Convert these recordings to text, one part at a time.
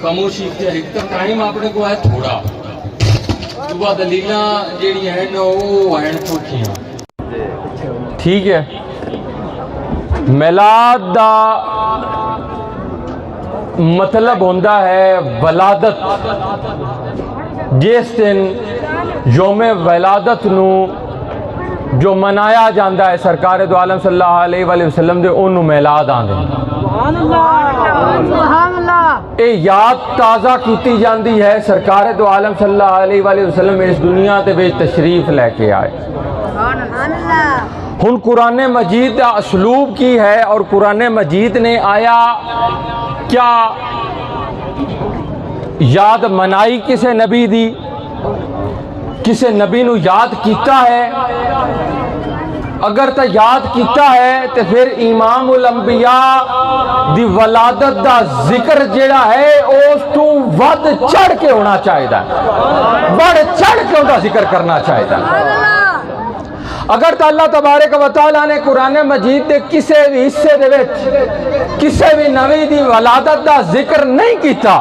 खामोशी एक तो टाइम अपने को है थोड़ा सुबह दलील जी है चौखियां ठीक है। मिलाद दा मतलब होंदा है वलादत। जिस दिन योमे वलादत नू जो मनाया जाता है सरकार दो आलम सल्लल्लाहु अलैहि वसल्लम दे उन्होंने मिलाद आंदे। ये याद ताज़ा की जाती है सरकार दो आलम सल्लल्लाहु अलैहि वसल्लम इस दुनिया के विच तशरीफ लैके आए। हुन कुरान मजीद का असलूब की है और कुरान मजीद ने आया क्या याद मनाई किसे नबी दी, किसे नबी नू याद किया है? अगर तो याद किया है तो फिर इमाम उल अंबिया दी वलादत दा जिक्र जेड़ा है उस तू वध चढ़ के होना चाहिए, बढ़ चढ़ के उसका जिक्र करना चाहिए। अगर तो अल्लाह तबारक व तआला ने कुरान मजीद के किसी भी हिस्से दे विच किसी भी नबी दी वलादत दा जिक्र नहीं किया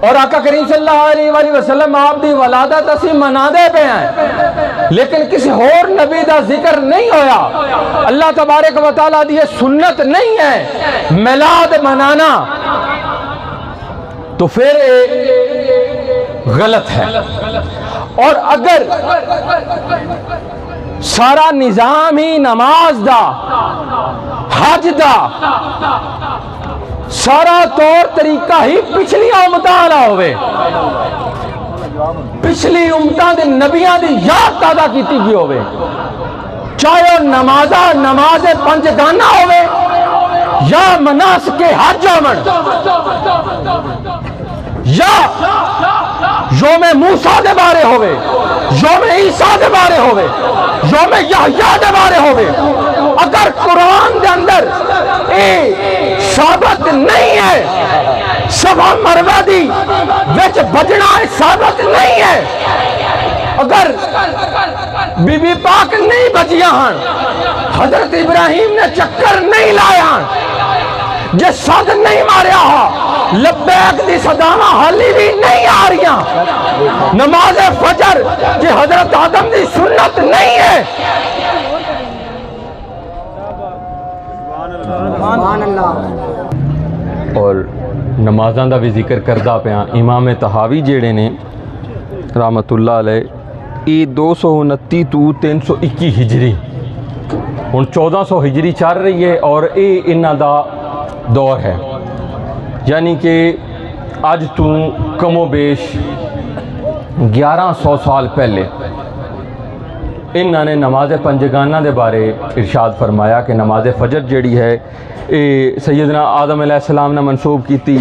और आका करीम सल्लल्लाहु अलैहि वसल्लम आप दी वलादत असी मनादे पे हैं लेकिन किसी होर नबी दा जिक्र नहीं होया, अल्लाह तबारक व तआला दी सुन्नत नहीं है मिलाद मनाना, तो फिर गलत है। और अगर सारा निजाम ही नमाज दा हज दा सारा तौर तरीका ही पिछली उम्मतां वाला होवे, पिछली उम्मतां दे नबियां दी याद ताज़ा की गई होवे, चाहे नमाज पंजगाना होवे या मनासिके हज होवन या योमे मूसा दे बारे होवे, योमे ईसा दे बारे होवे, योमे यहया दे बारे होवे, अगर कुरान दे अंदर ए साबित नहीं है, सफा मरवा दी विच बजना साबित नहीं है, अगर बीबी पाक नहीं बचिया हन, हजरत इब्राहिम ने चक्कर नहीं लाया हन, जे सद नहीं मारिया हो, लब्बैक दी सदावा हाली भी नहीं आ रही, नमाज फजर जे हजरत आदम की सुन्नत नहीं है। और नमाज़ां दा भी जिक्र करदा पिया, इमाम तहावी जेड़े ने रहमतुल्लाह अलैह, ये 229 तो 321 हिजरी हुण 1400 हिजरी चल रही है और ये इन्हां दा दौर है, यानी कि अज तू कमो बेश 1100 साल पहले इन्होंने नमाज पंजगाना के बारे इरशाद फरमाया कि नमाज फजर जड़ी है ये सैयदना आदम अलैहिस्सलाम ने मनसूब की,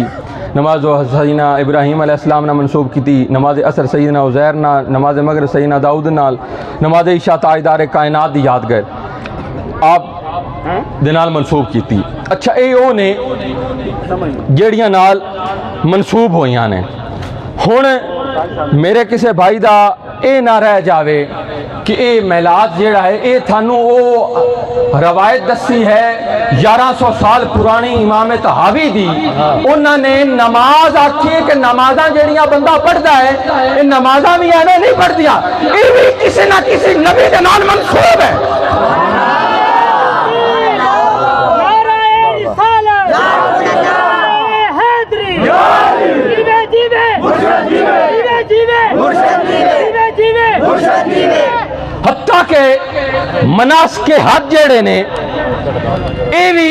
नमाज सैयदना इब्राहीम अलैहिस्सलाम ने मनसूब की, नमाज असर सैयदना उज़ैर ना, नमाज मगरिब सैयदना दाऊद नाल, नमाज इशा ताजदार कायनात दी यादगार आप दे नाल मनसूब की। अच्छा ये वो ने जड़ियां नाल मनसूब होइयां ने। हुण मेरे किसी भाई दा ये ना रह जावे कि ये मिलाद जेड़ा है ये थानू वो रवायत दसी है 1100 साल पुरानी इमाम तहावी दी, उन्होंने नमाज आखी कि नमाजा जड़ियां बंदा पढ़ता है ये नमाजा भी एवं नहीं पढ़दियां, ये भी किसी ना किसी नबी के नाल मनसूब है। हत्ता के मनासिके हज जेड़े ने ये भी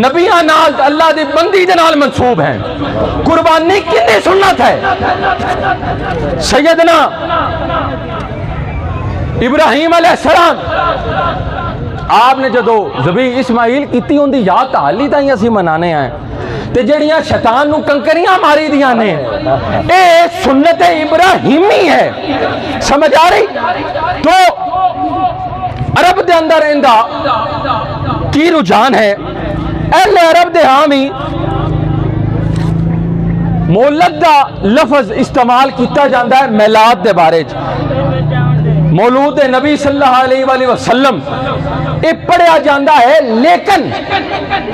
नबियां नाल अल्लाह दी बंदी दे नाल मंसूब हैं। कुर्बानी कितनी सुन्नत है। सैयदना इब्राहीम अलैहिस्सलाम आपने जदों ज़बी इस्माइल की उनकी याद हाली ताई असी मनाने आए ते जड़ियां शैतान नू कंकरियां मारी दियां ने ये सुन्नत इब्राहिमी है। समझ आ रही? तो अरब दे अंदर इंदा की रुझान है, अहले अरब दे हामी मौलद दा लफज इस्तेमाल किया जाता है मिलाद दे बारे च। मौलूद नबी सल्लल्लाहु अलैहि वसल्लम ये पढ़िया जाता है, लेकिन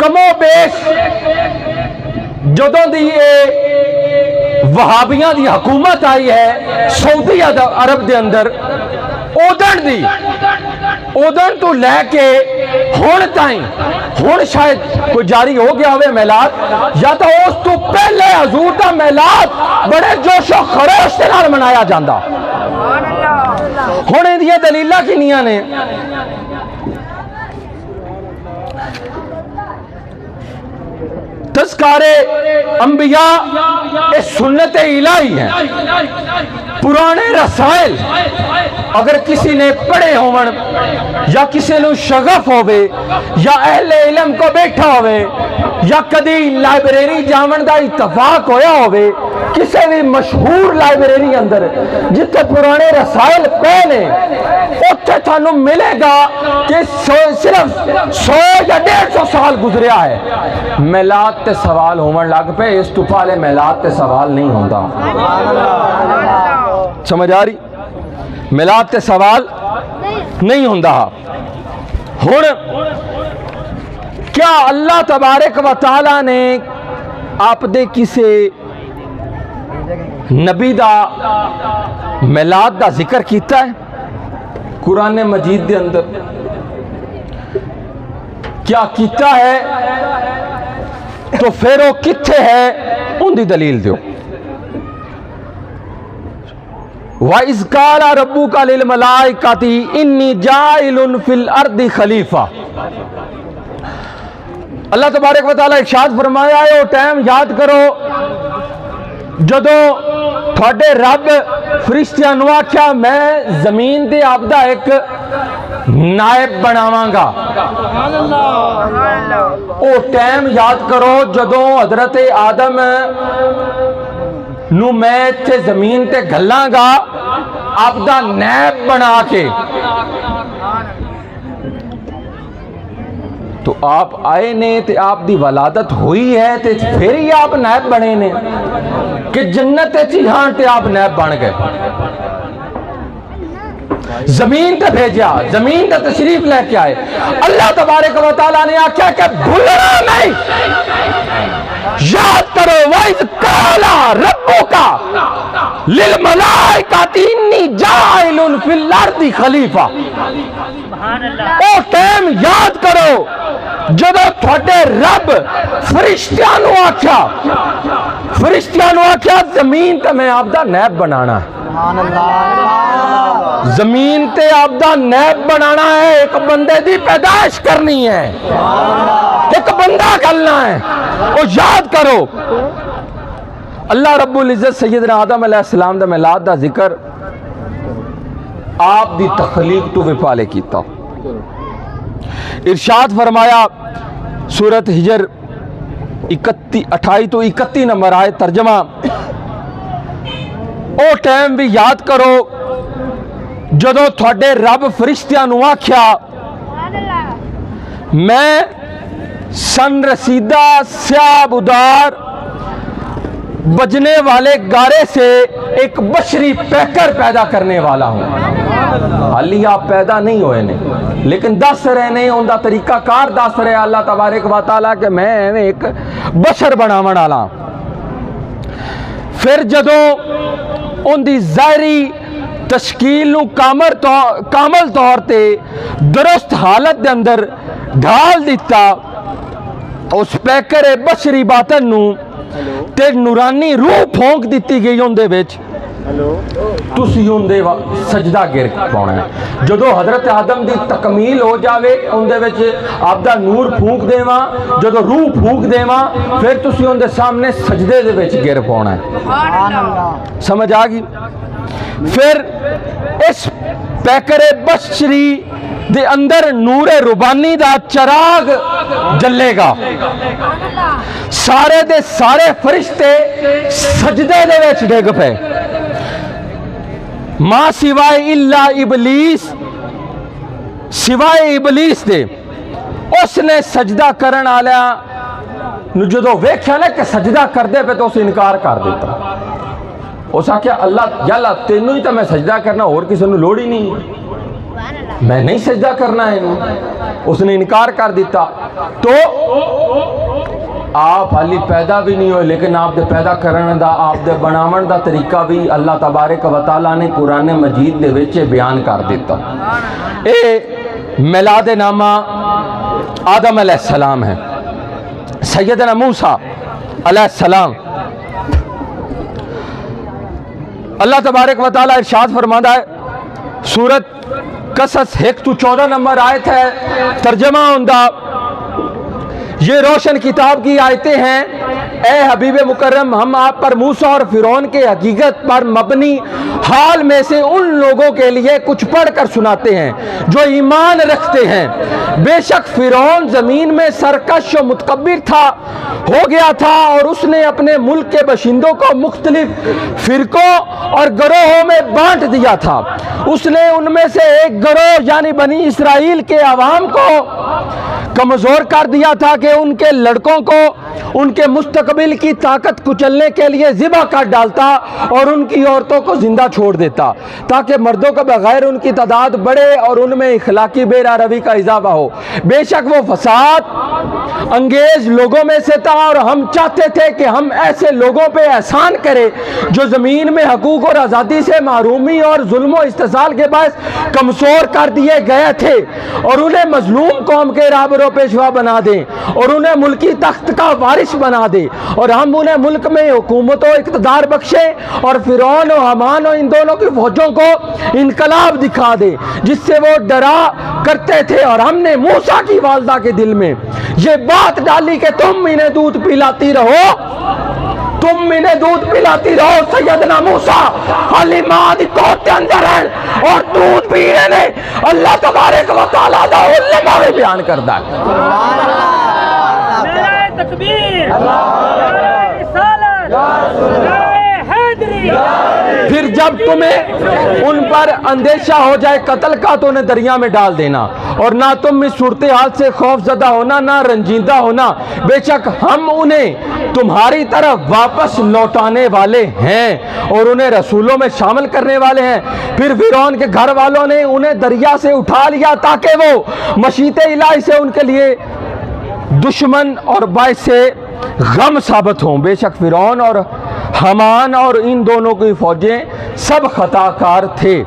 कमो बेश जदों दी ये वहाबियां दी हुकूमत आई है सऊदी अरब दे अंदर, उदन तो लैके हुण ताईं, हुण शायद कोई जारी हो गया होवे मिलाद, या तो उस तो पहले हजूर दा मिलाद बड़े जोशो खरोश के नाल मनाया जाता। हुण इहदियां दलीलां किन्नियां ने? तज़कारे अंबिया ये सुन्नत इलाही है। पुराने रसाइल अगर किसी ने पढ़े होवन या किसी ने शगफ होवे या अहले इल्म को बैठा होवे या कदी लाइब्रेरी जावन दा इत्तफाक होया होवे किसी भी मशहूर लाइब्रेरी अंदर जिथे पुराने रसाइल पे ने, उत्थे थानू मिलेगा कि सिर्फ 100 या 150 साल गुजरिया है मिलाद ते सवाल होवन लग पे, इस तो पहले मिलाद ते सवाल नहीं होता। समझ आ रही? मिलाद ते सवाल नहीं होता। हुण क्या अल्लाह तबारक व तआला ने आप दे किसे नबी दा मिलाद दा जिक्र किया है कुरान मजीद दे अंदर? क्या किया है? तो फिर वो किथे है उनकी दलील दो। वाइज़ क़ाला रब्बुका लिल मलाइकति इन्नी जाइलुन फिल अर्दि खलीफा। अल्लाह तबारक व तआला इरशाद फरमाया है, वो टाइम याद करो जदों थोड़े रब फरिश्तियां नूं आख्या मैं जमीन ते आपदा एक नायब बनावांगा। वो टाइम याद करो जदों हजरत आदम नू मैं इत्थे जमीन ते घल्लांगा आपदा नायब बना के। तो आप आए ने ते आप दी वलादत हुई है ते फिर ही आप नायब बने ने कि जन्नत चिहान ते आप नायब बन गए? जमीन ते भेजा, जमीन ते तशरीफ लेके आए। अल्लाह तबारक व तआला ने आख्या कि भूलना नहीं, याद करो वाइज़ क़ाला रब्बुका लिल मलाइकति इन्नी जाइलुन फिल अर्दि खलीफा। ओ टाइम याद करो जदों थोड़े रब फरिश्तियां नूं आख्या, फरिश्तियां नूं आख्या जमीन ते मैं आपदा नायब बनाना है। जमीन ते आपदा नायब बनाना है, एक बंदे दी पैदाइश करनी है, एक बंदा करना है। और याद करो अल्लाह रब्बुल इज्जत सैयदना आदम अलैहिस्सलाम दा मिलाद दा जिक्र आप दी तखलीक तो विपाले कीता। इरशाद फरमाया सूरत हिजर 28 तो 31 नंबर आए तर्जमा। ओ टाइम भी याद करो जदों थोड़े रब फरिश्तियां नूं आख्या मैं सन रसीदा स्याब उदार बजने वाले गारे से एक बशरी पैकर पैदा करने वाला हूं। हाली आप पैदा नहीं हुए ने, लेकिन दस रहे ने उनका तरीका कार दस रहे अल्लाह तबारक व तआला के मैं एवें एक बशर बनावन वाला। फिर जदों उनकी ज़ाहरी तशकील नूं कामल तौर ते दुरुस्त हालत दे अंदर ढाल दिता, उस पैकर बशरी बातन नूं ते नूरानी रूह फोंक दी गई उनदे विच। तुसी उनदे सजदा गिर पाउणा है। जदों हजरत आदम की तकमील हो जाए उनदे विच आपदा नूर फूक देवा, जदों रूह फूक देवा फिर तुसी उनदे सामने सजदे दे विच गिर पाउणा है। समझ आ गई? फिर इस पैकरे बशरी दे अंदर नूरे रुबानी दा चराग जलेगा। सारे दे सारे फरिश्ते सजदे दे विच डिग पे, मां सिवाय इल्ला इबलीस, सिवाय इबलीस दे। उसने सजदा करन आलिया जदों वेख्या ना कि सजदा करदे पे तो उस इनकार कर दिता। उस आख्या अल्लाह तेनू ही तो मैं सजदा करना, होर किसी नूं लोड़ ही नहीं। मैं नहीं सजदा करना है इन्हों, उसने इनकार कर दिता। तो आप हाली पैदा भी नहीं हो, लेकिन आप दे पैदा करने दा, आप दे बनावन दा तरीका भी अल्लाह तबारक व तआला ने कुरान मजीद दे विच बयान कर दिता। ए मिलाद नामा आदम अलैहिस्सलाम है, सैयदना मूसा अलैहिस्सलाम। अल्लाह तबारक व तआला इरशाद फरमाता है, सूरत कसस 114 नंबर आयत है, तर्जमा उनका ये रोशन किताब की आयतें हैं। ए हबीब मुकर्रम, हम आप पर मूसा और फिरौन के हकीकत पर मबनी हाल में से उन लोगों के लिए कुछ पढ़कर सुनाते हैं जो ईमान रखते हैं। बेशक फिरौन जमीन में सरकश और मुतकब्बिर था, हो गया था, और उसने अपने मुल्क के बशिंदों को मुख्तलिफ फिरकों और गिरोहों में बांट दिया था। उसने उनमें से एक गिरोह यानी बनी इसराइल के अवाम को कमजोर कर दिया था कि उनके लड़कों को उनके मुस्तकबिल की ताकत कुचलने के लिए ज़िबा कर डालता और उनकी औरतों को जिंदा छोड़ देता, ताकि मर्दों के बगैर उनकी तादाद बढ़े और उनमें इखलाकी बेरारवी का इजाफा हो। बेशक वो फसाद अंगेज लोगों में से था, और हम चाहते थे कि हम ऐसे लोगों पे एहसान करें जो ज़मीन में हकूक़ और आज़ादी से महरूमी और जुल्म और इस्तिसाल के बायस कमज़ोर कर दिए गए थे, और उन्हें मजलूम कौम के राहबर पेशवा बना दें और उन्हें मुल्की तख्त का वारिस बना दे, और हम उन्हें मुल्क में हुकूमत और इक़्तिदार बख्शे, और फिरौन और हमान और इन दोनों की फौजों को इनकलाब दिखा दे जिससे वो डरा करते थे। और हमने मूसा की वालदा के दिल में ये बात डाली कि तुम इन्हें दूध पिलाती रहो, तुम इन्हें दूध पिलाती रहो। सैयदना मूसा हलीमा दी कोट के अंदर है और दूध पी रहे ने। अल्लाह तबारक व तआला दा उलमा में बयान करदा है। नारे तकबीर, नारे रिसालत, नारे हैदरी। फिर जब तुम्हें उन पर अंदेशा हो जाए कत्ल का तो उन्हें दरिया में डाल देना, और ना तुम इस सूरत हाल से खौफजदा होना, ना रंजीदा होना। बेशक हम उन्हें तुम्हारी तरफ वापस लौटाने वाले हैं और उन्हें रसूलों में शामिल करने वाले हैं। फिर फिरौन के घर वालों ने उन्हें दरिया से उठा लिया ताकि वो मशीते इलाही से उनके लिए दुश्मन और बाइस से गम साबित हों। बेशक फिरौन और हमान और इन दोनों की फौजें सब खताकार थे।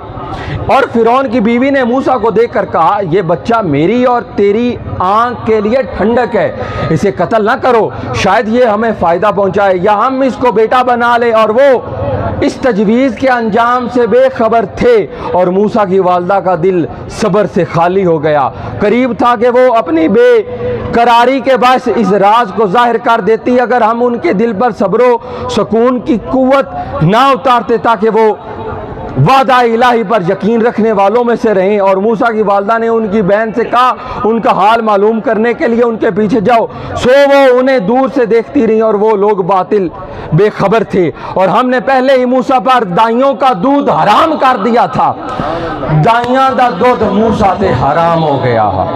और फिरौन की बीवी ने मूसा को देखकर कहा, यह बच्चा मेरी और तेरी आंख के लिए ठंडक है, इसे कत्ल ना करो, शायद ये हमें फ़ायदा पहुंचाए या हम इसको बेटा बना ले। और वो इस तजवीज़ के अंजाम से बेखबर थे, और मूसा की वालदा का दिल सब्र से खाली हो गया। करीब था कि वो अपनी बेकरारी के बायस इस राज को जाहिर कर देती अगर हम उनके दिल पर सब्र सुकून की कुव्वत ना उतारते, ताकि वो वादा इलाही पर यकीन रखने वालों में से रहें। और मूसा की वालदा ने उनकी बहन से कहा, उनका हाल मालूम करने के लिए उनके पीछे जाओ। सो वो उन्हें दूर से देखती रहीं, और वो लोग बातिल बेखबर थे, और हमने पहले ही मूसा पर दाइयों का दूध हराम कर दिया था। दाइयां दा दूध मूसा से हराम हो गया है।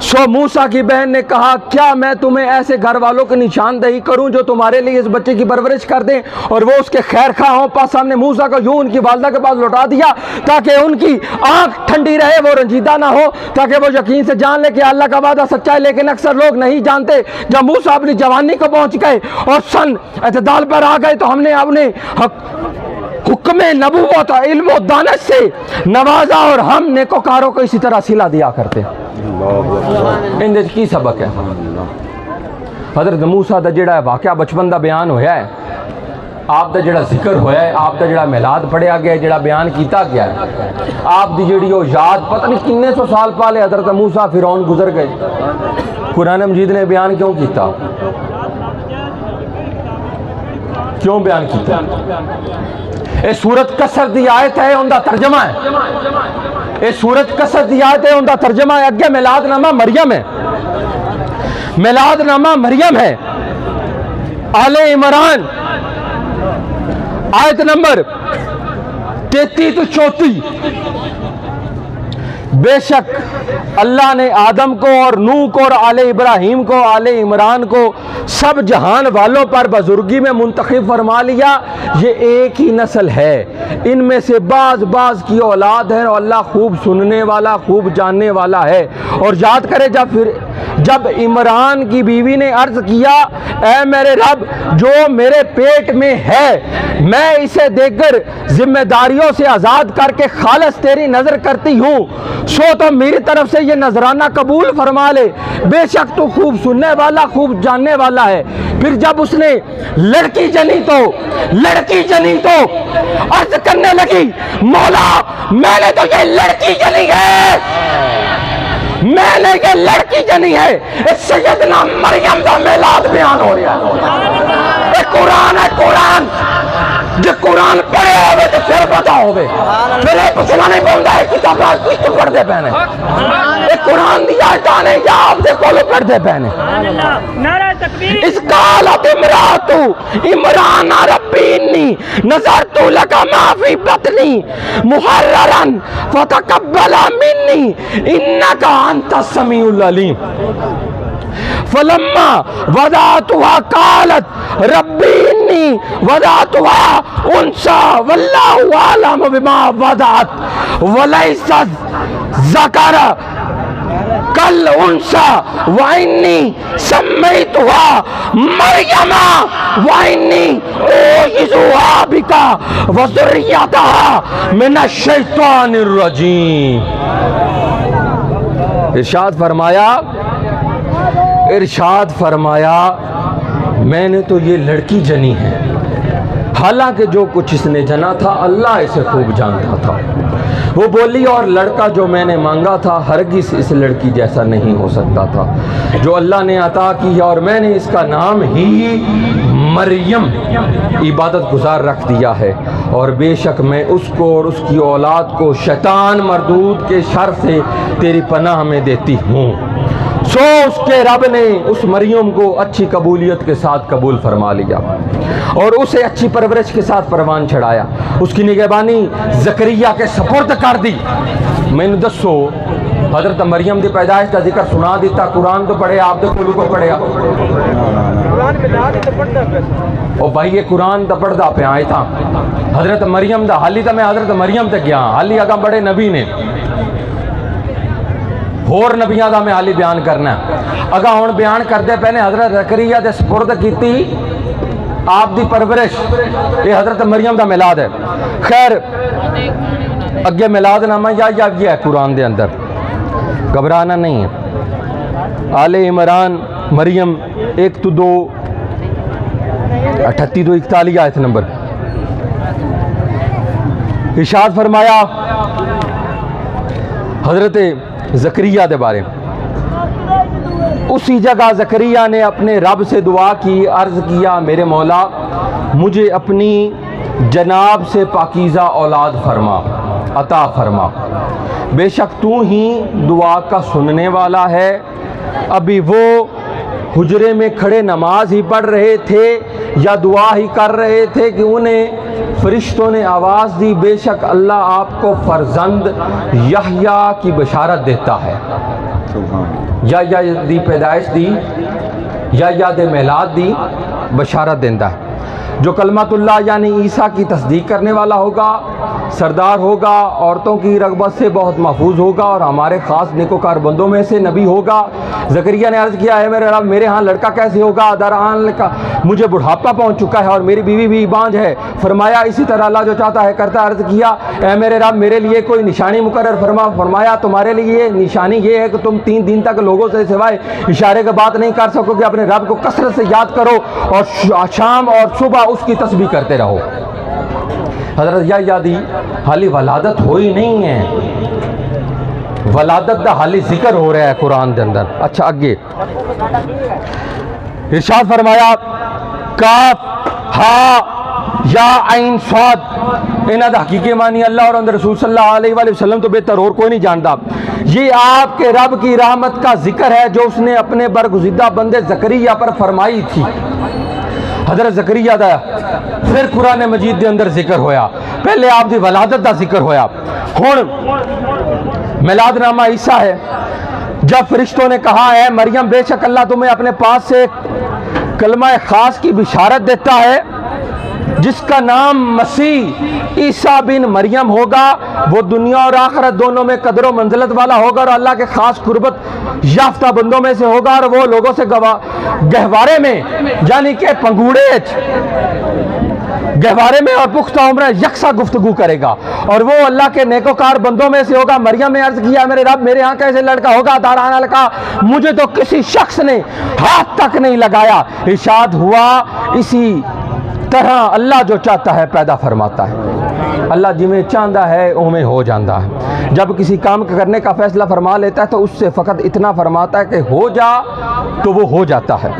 सो मूसा की बहन ने कहा, क्या मैं तुम्हें ऐसे घर वालों की निशानदेही करूं जो तुम्हारे लिए इस बच्चे की परवरिश कर दें और वो उसके खैर खा हों। पास हमने मूसा को यूं उनकी वालदा के पास लौटा दिया ताकि उनकी आंख ठंडी रहे, वो रंजीदा ना हो, ताकि वो यकीन से जान ले कि अल्लाह का वादा सच्चा है। लेकिन अक्सर लोग नहीं जानते। जब मूसा अपनी जवानी को पहुंच गए और सन एतदाल पर आ गए तो हमने अपने हुक्म नबूवत और इल्म और दानश से नवाजा, और हम नेकोकारों को इसी तरह सिला दिया करते। इंदे की सबक है? हजरत मूसा दा जिहड़ा वाकया बचपन का बयान होया है, आप दा जिहड़ा जिक्र होया है, आप दा जिहड़ा मिलाद पढ़िया गया, जिहड़ा बयान किया गया है, आप दी जिहड़ी वो याद पता नहीं किन्ने सौ साल पहले हजरत मूसा फिरौन गुजर गए। कुरान मजीद ने बयान क्यों किया? क्यों बयान किया? ये सूरत कसर दी आयत है, उनका तर्जमा है। ये सूरत कसर दी आयत है, उनका तर्जमा है। अगे मिलादनामा मरियम है, मिलादनामा मरियम है। आले इमरान आयत नंबर 33 तो 34, बेशक अल्लाह ने आदम को और नूह को और आले इब्राहीम को, आले इमरान को सब जहान वालों पर बुजुर्गी में मुंतखब फरमा लिया। ये एक ही नस्ल है, इनमें से बाज बाज की औलाद है और अल्लाह खूब सुनने वाला, खूब जानने वाला है। और याद करें जब इमरान की बीवी ने अर्ज किया, ऐ मेरे रब, जो मेरे पेट में है मैं इसे देखकर जिम्मेदारियों से आज़ाद करके खालिस तेरी नज़र करती हूँ, सो तो मेरी तरफ से ये नजराना कबूल फरमा ले। बेशक तू खूब सुनने वाला, खूब जानने वाला है। फिर जब उसने लड़की जनी तो अर्ज करने लगी, मौला मैंने तो ये लड़की जनी है, मैंने ये लड़की जनी है। इस सैयदना मरियम का मिलाद बयान हो रहा है। कुरान है, कुरान जो कुरान पढ़े होवे तो फिर पता होवे, फिर पूछना नहीं पड़ता है किताब तो पढ़ते पहने कुरान दिया जाने या आपसे कोलो पढ़ते पहने। नारा तकबीर। इस कालत इमरातु इमरान रब्बीनी नज़रतु लका माफी बतनी मुहर्ररन फतकब्बला मिन्नी इन्नका अंतस समीउल अलीम। फलम्मा वदातुहा कालत रब्बीनी वदातुहा उनसा वल्लाहु आलम बिमा वदात वलैसा ज़कर कल उनसा वाइनी सम्मैतुहा मरियमा वाइनी ओइज़ुहा बिका वज़ुर्रियतहा मिनश शैतानिर रजीम। इरशाद फरमाया मैंने तो ये लड़की जनी है, हालांकि जो कुछ इसने जना था अल्लाह इसे खूब जानता था। वो बोली, और लड़का जो मैंने मांगा था हरगिज़ इस लड़की जैसा नहीं हो सकता था जो अल्लाह ने अता की है, और मैंने इसका नाम ही मरियम इबादत गुजार रख दिया है। और बेशक मैं उसको और उसकी औलाद को शैतान मरदूद के शर से तेरी पनाह में देती हूँ। सो उसके रब ने उस मरियम को अच्छी कबूलियत के साथ कबूल फरमा लिया और उसे अच्छी परवरिश के साथ परवान चढ़ाया, उसकी निगहबानी ज़करिया के सपुर्द कर दी। मैंने दसो हज़रत मरियम की पैदाइश का जिक्र सुना दिता, कुरान तो पढ़े आप तो कुल को पढ़िया ओ भाई, ये कुरान तो पढ़ता पे आए था हज़रत मरियम का। हाली तो मैं हज़रत मरियम तक गया, हाली अगा बड़े नबी ने होर नबियां का मैं हाली बयान करना अगा हुण बयान करते पे ने हज़रत ज़करिया दे सपुर्द कीती आप दी परवरिश। ये हज़रत मरियम का मिलाद है। खैर अगे मिलाद नामा या गया है कुरान के अंदर, घबराना नहीं है। आले इमरान मरियम 1-2 38-41 आयत नंबर। इरशाद फरमाया हज़रत ज़करिया के बारे। उसी जगह ज़करिया ने अपने रब से दुआ की, अर्ज़ किया मेरे मौला मुझे अपनी जनाब से पाकीज़ा औलाद फरमा, अता फरमा। बेशक तू ही दुआ का सुनने वाला है। अभी वो हुजरे में खड़े नमाज ही पढ़ रहे थे या दुआ ही कर रहे थे कि उन्हें फरिश्तों ने आवाज़ दी, बेशक अल्लाह आपको फर्जंद यहया की बशारत देता है। या दी पैदाइश दी या दे मिलाद दी बशारत देता है। जो कलमतुल्लाह यानी ईसा की तस्दीक करने वाला होगा, सरदार होगा, औरतों की रगबत से बहुत महफूज होगा और हमारे ख़ास नेकोकार बंदों में से नबी होगा। ज़करिया ने अर्ज़ किया है मेरे रब मेरे यहाँ लड़का कैसे होगा, दरअसल का मुझे बुढ़ापा पहुँच चुका है और मेरी बीवी भी बांझ है। फरमाया इसी तरह अल्लाह जो चाहता है करता। अर्ज़ किया ऐ मेरे रब मेरे लिए कोई निशानी मुकर्रर फरमा। फरमाया तुम्हारे लिए निशानी ये है कि तुम 3 दिन तक लोगों से सिवाय इशारे की बात नहीं कर सकोगे। अपने रब को कसरत से याद करो और शाम और सुबह उसकी तस्बीह करते रहो। हज़रत या दी हाली वलादत हो ही नहीं है, वलादत का हाली जिक्र हो रहा है कुरान के अंदर। अच्छा आगे इरशाद फरमाया काफ हा या आइन स्वाद, इन्हां दा हकीकी मानी अल्लाह और अंदर रसूल सल्लल्लाहु अलैहि वसल्लम तो बेहतर और कोई नहीं जानता। ये आपके रब की रहमत का जिक्र है जो उसने अपने बरगुज़िदा बंदे ज़करिया पर फरमाई थी। हज़रत ज़करिया दा फिर कुरान मजीद के अंदर जिक्र होया, पहले आपकी वलादत का जिक्र होया। हुण मिलादनामा ईसा है। जब फरिश्तों ने कहा है मरियम बेशक अल्लाह तुम्हें अपने पास से कलमा खास की बिशारत देता है जिसका नाम मसीह ईसा बिन मरियम होगा, वो दुनिया और आखिरत दोनों में कदर व मंजिलत वाला होगा और अल्लाह के खास कुर्बत याफ्ता बंदों में से होगा और वो लोगों से गहवारे में यानी कि पंगूड़े गहवारे में और पुख्ता उम्र यकसा गुफ्तगू करेगा और वो अल्लाह के नेकोकार बंदों में से होगा। मरियम ने अर्ज किया मेरे रब मेरे यहाँ कैसे लड़का होगा? दाराना ने कहा मुझे तो किसी शख्स ने हाथ तक नहीं लगाया। इरशाद हुआ इसी तरह अल्लाह जो चाहता है पैदा फरमाता है। अल्लाह जिमें चाहता है उमें हो जाता है। जब किसी काम करने का फैसला फरमा लेता है तो उससे फ़कत इतना फरमाता है कि हो जा तो वो हो जाता है।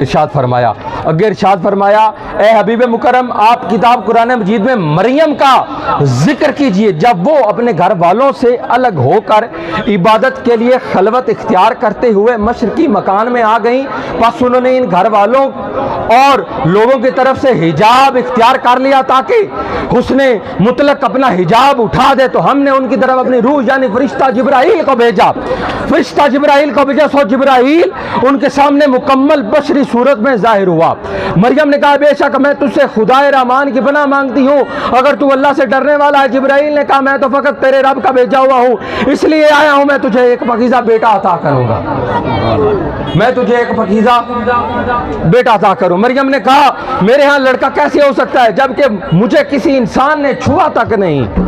इरशाद फरमाया अगर इरशाद फरमाया ए हबीब मुकरम आप किताब कुरान मजीद में मरियम का जिक्र कीजिए जब वो अपने घर वालों से अलग होकर इबादत के लिए खलवत इख्तियार करते हुए मशरकी मकान में आ गई। बस उन्होंने इन घर वालों और लोगों की तरफ से हिजाब इख्तियार कर लिया ताकि हुस्ने मुतलक अपना हिजाब उठा दे। तो हमने उनकी तरफ अपनी रूह यानी फरिश्ता जिब्राइल को भेजा। फरिश्ता जिब्राइल को भेजा सो जिब्राइल उनके सामने मुकम्मल बशरी सूरत में जाहिर हुआ। मरियम ने कहा बेशक मैं तुझसे खुदाए रहमान की पनाह मांगती हूँ अगर तू अल्लाह से डरने वाला है। जिब्राइल ने कहा मैं तो फकत तेरे रब का भेजा हुआ हूँ इसलिए आया हूँ, मैं तुझे एक पकीज़ा बेटा अता करूँगा, मैं तुझे एक पकीज़ा बेटा अता करूँ। मरियम ने कहा मेरे यहाँ लड़का कैसे हो सकता है जबकि मुझे किसी इंसान ने छुआ तक नहीं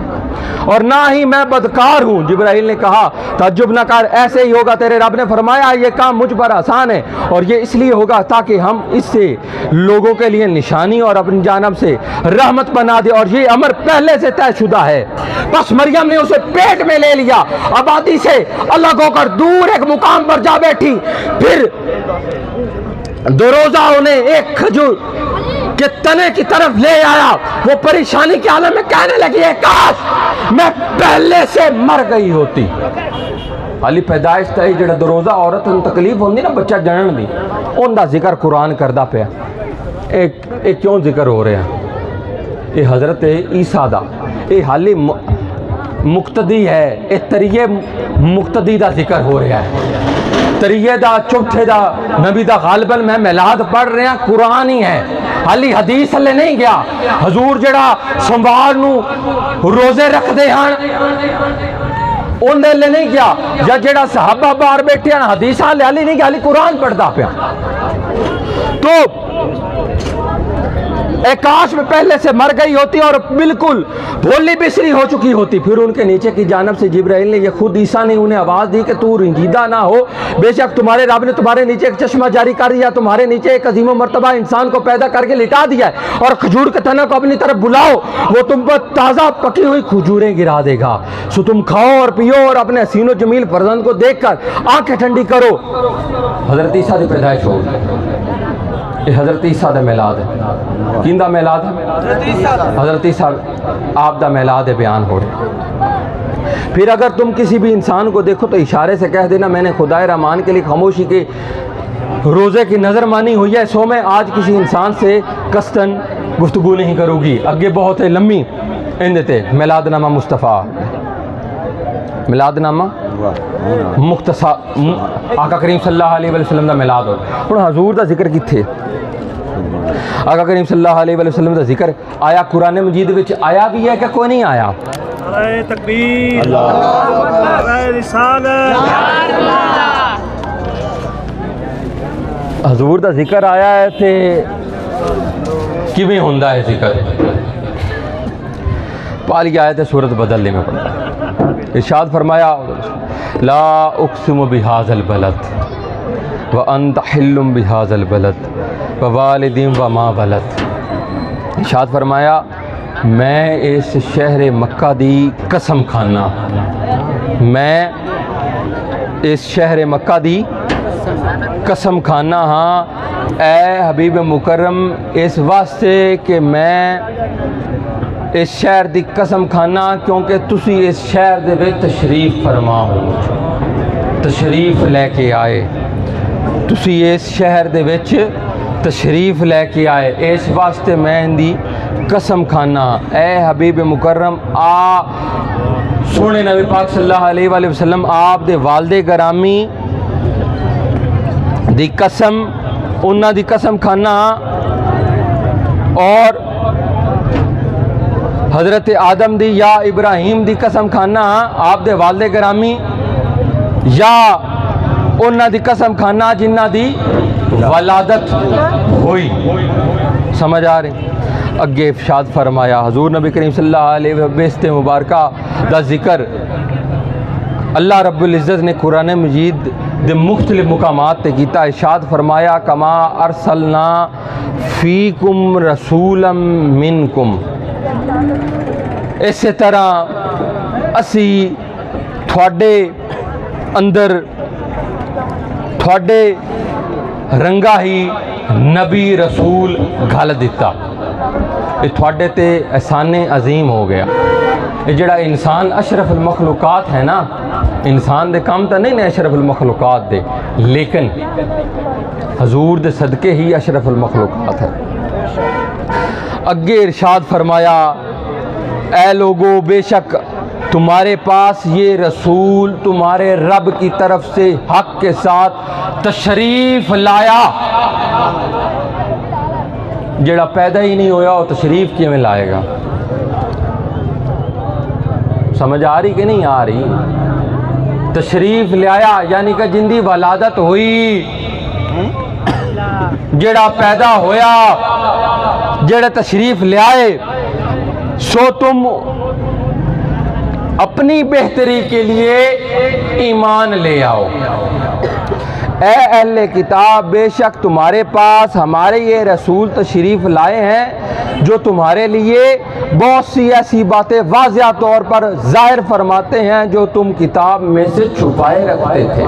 और ना ही मैं बदकार हूँ। जिब्राइल ने कहा तज्जुब न कर, ऐसे ही होगा। तेरे रब ने फरमाया ये काम मुझ पर आसान है और ये इसलिए होगा ताकि हम इससे लोगों के लिए निशानी और अपनी जानब से रहमत बना दे और ये अमर पहले से तयशुदा है। बस मरियम ने उसे पेट में ले लिया, आबादी से अलग होकर दूर एक मुकाम पर जा बैठी। फिर दो रोजा उन्हें एक खजूर के तने की तरफ ले आया। वो परेशानी के आलम में कहने लगी काश मैं पहले से मर गई होती। हाली पैदाइश तई जो दो रोजा औरत तकलीफ होंगी ना बच्चा जनन दी उनका जिक्र कुरान करता पाया। एक क्यों जिक्र हो रहा है? ये हज़रत ईसा दा ये हाली मुक्तदी है, ये तरीए मुक्तदी का जिक्र हो रहा है। तरीए दा चौथे दा नबी दा गालबन मैं मिलाद पढ़ रहा कुरान ही है, हाली हदीस हले नहीं गया। हजूर जड़ा सोमवार नू रोजे रखते हैं उन्हें नहीं गया या जड़ा सहाबा बाहर बैठे हैं हदीस हाली नहीं गया, हाली कुरान पढ़ता पाया। तो काश में पहले से मर गई होती और बिल्कुल भोली बिसरी हो चुकी होती। फिर उनके नीचे की जानब से जिब्राइल ने यह खुद ईसा ने उन्हें आवाज़ दी कि तू रंजीदा ना हो, बेशक तुम्हारे रब ने तुम्हारे नीचे एक चश्मा जारी कर दिया, तुम्हारे नीचे एक अजीम मर्तबा इंसान को पैदा करके लिटा दिया है और खजूर के तना को अपनी तरफ बुलाओ, वो तुम पर ताज़ा पकी हुई खजूरें गिरा देगा। सो तुम खाओ और पियो और अपने हसीनो जमील फर्जंद को देख कर आँखें ठंडी करो। हज़रत ईसा की पैदाइश हो, ये हज़रत ईसा दा मिलाद है। किंदा मिलाद है? हज़रत ईसा आप दा मिलाद है बयान हो रहा। फिर अगर तुम किसी भी इंसान को देखो तो इशारे से कह देना मैंने खुदाए रहमान के लिए खामोशी के रोज़े की नज़र मानी हुई है, सो मैं आज किसी इंसान से कस्तन गुफ्तगू नहीं करूँगी। अगे बहुत है लम्मी इन देते मिलादनामा मुस्तफ़ा मिलादनामा मुख्तसा आका करीम सल्लल्लाहु अलैहि वसल्लम का मिलाद हो। हुण हजूर का जिक्र कित्थे? आका करीम सल्लल्लाहु अलैहि वसल्लम का जिक्र आया कुरान मजीद विच आया भी है कि कोई नहीं आया? नारे तकबीर, नारे रिसालत। हजूर का जिक्र आया है ते किवें हुंदा है जिक्र? पाली आयत सूरत बदलने में पड़ता है। इरशाद फरमाया ला उक़सिमु बिहाज़ल बलद व अंत हिल्लुम बिहाज़ल बलद व वालिदिन व मा वलद। इरशाद फरमाया मैं इस शहर मक्का दी कसम खाना, मैं इस शहर मक्का दी कसम खाना हाँ ए हबीब मुकर्रम इस वास्ते कि मैं इस शहर की कसम खाना क्योंकि तुसी इस शहर दे विच तशरीफ फरमा हो, तशरीफ लैके आए, तुसी इस शहर दे विच तशरीफ लैके आए, इस वास्ते मैं इनकी कसम खाना ए हबीब मुकर्रम आ सोने नबी पाक सल्लल्लाहु अलैहि वसल्लम आप दे वालदे गरामी दी कसम, उन्हां दी कसम खाना और हज़रत आदम दी या इब्राहिम दी कसम खाना आप दे वालदे गरामी या उन्हां दी कसम खाना जिन्हां दी वलादत हुई। समझ आ रही? अगे इरशाद फरमाया हजूर नबी करीम सल्लल्लाहु अलैहि वसल्लम बेस्ते मुबारका दा जिक्र अल्लाह रब्बुल इज़्ज़त ने कुरान मजीद दे मुख्तलिफ मुकामात ते कीता। इरशाद फरमाया कमा अरसलना फ़ीकुम रसूलम मिनकुम, इस तरह असी थोड़े अंदर थोड़े रंगा ही नबी रसूल घल दिता। ये थोड़े ते एहसाने अजीम हो गया। ये जड़ा इंसान अशरफुल मखलूकात है ना, इंसान दे काम तो नहीं ने अशरफुल मखलूकात दे, लेकिन हजूर दे सदके ही अशरफुल मखलूकात है। अगे इरशाद फरमाया ए लोगो बेशक तुम्हारे पास ये रसूल तुम्हारे रब की तरफ से हक के साथ तशरीफ़ लाया। जड़ा पैदा ही नहीं होया वो तशरीफ़ किवें लाएगा? समझ आ रही कि नहीं आ रही? तशरीफ़ लाया यानी कि जिंदी वलादत हुई, जड़ा पैदा होया, जड़ा तशरीफ़ लाए, सो तुम अपनी बेहतरी के लिए ईमान ले आओ। ए अहले किताब बेशक तुम्हारे पास हमारे ये रसूल तशरीफ़ लाए हैं जो तुम्हारे लिए बहुत सी ऐसी बातें वाज़िया तौर पर ज़ाहिर फरमाते हैं जो तुम किताब में से छुपाए रखते थे,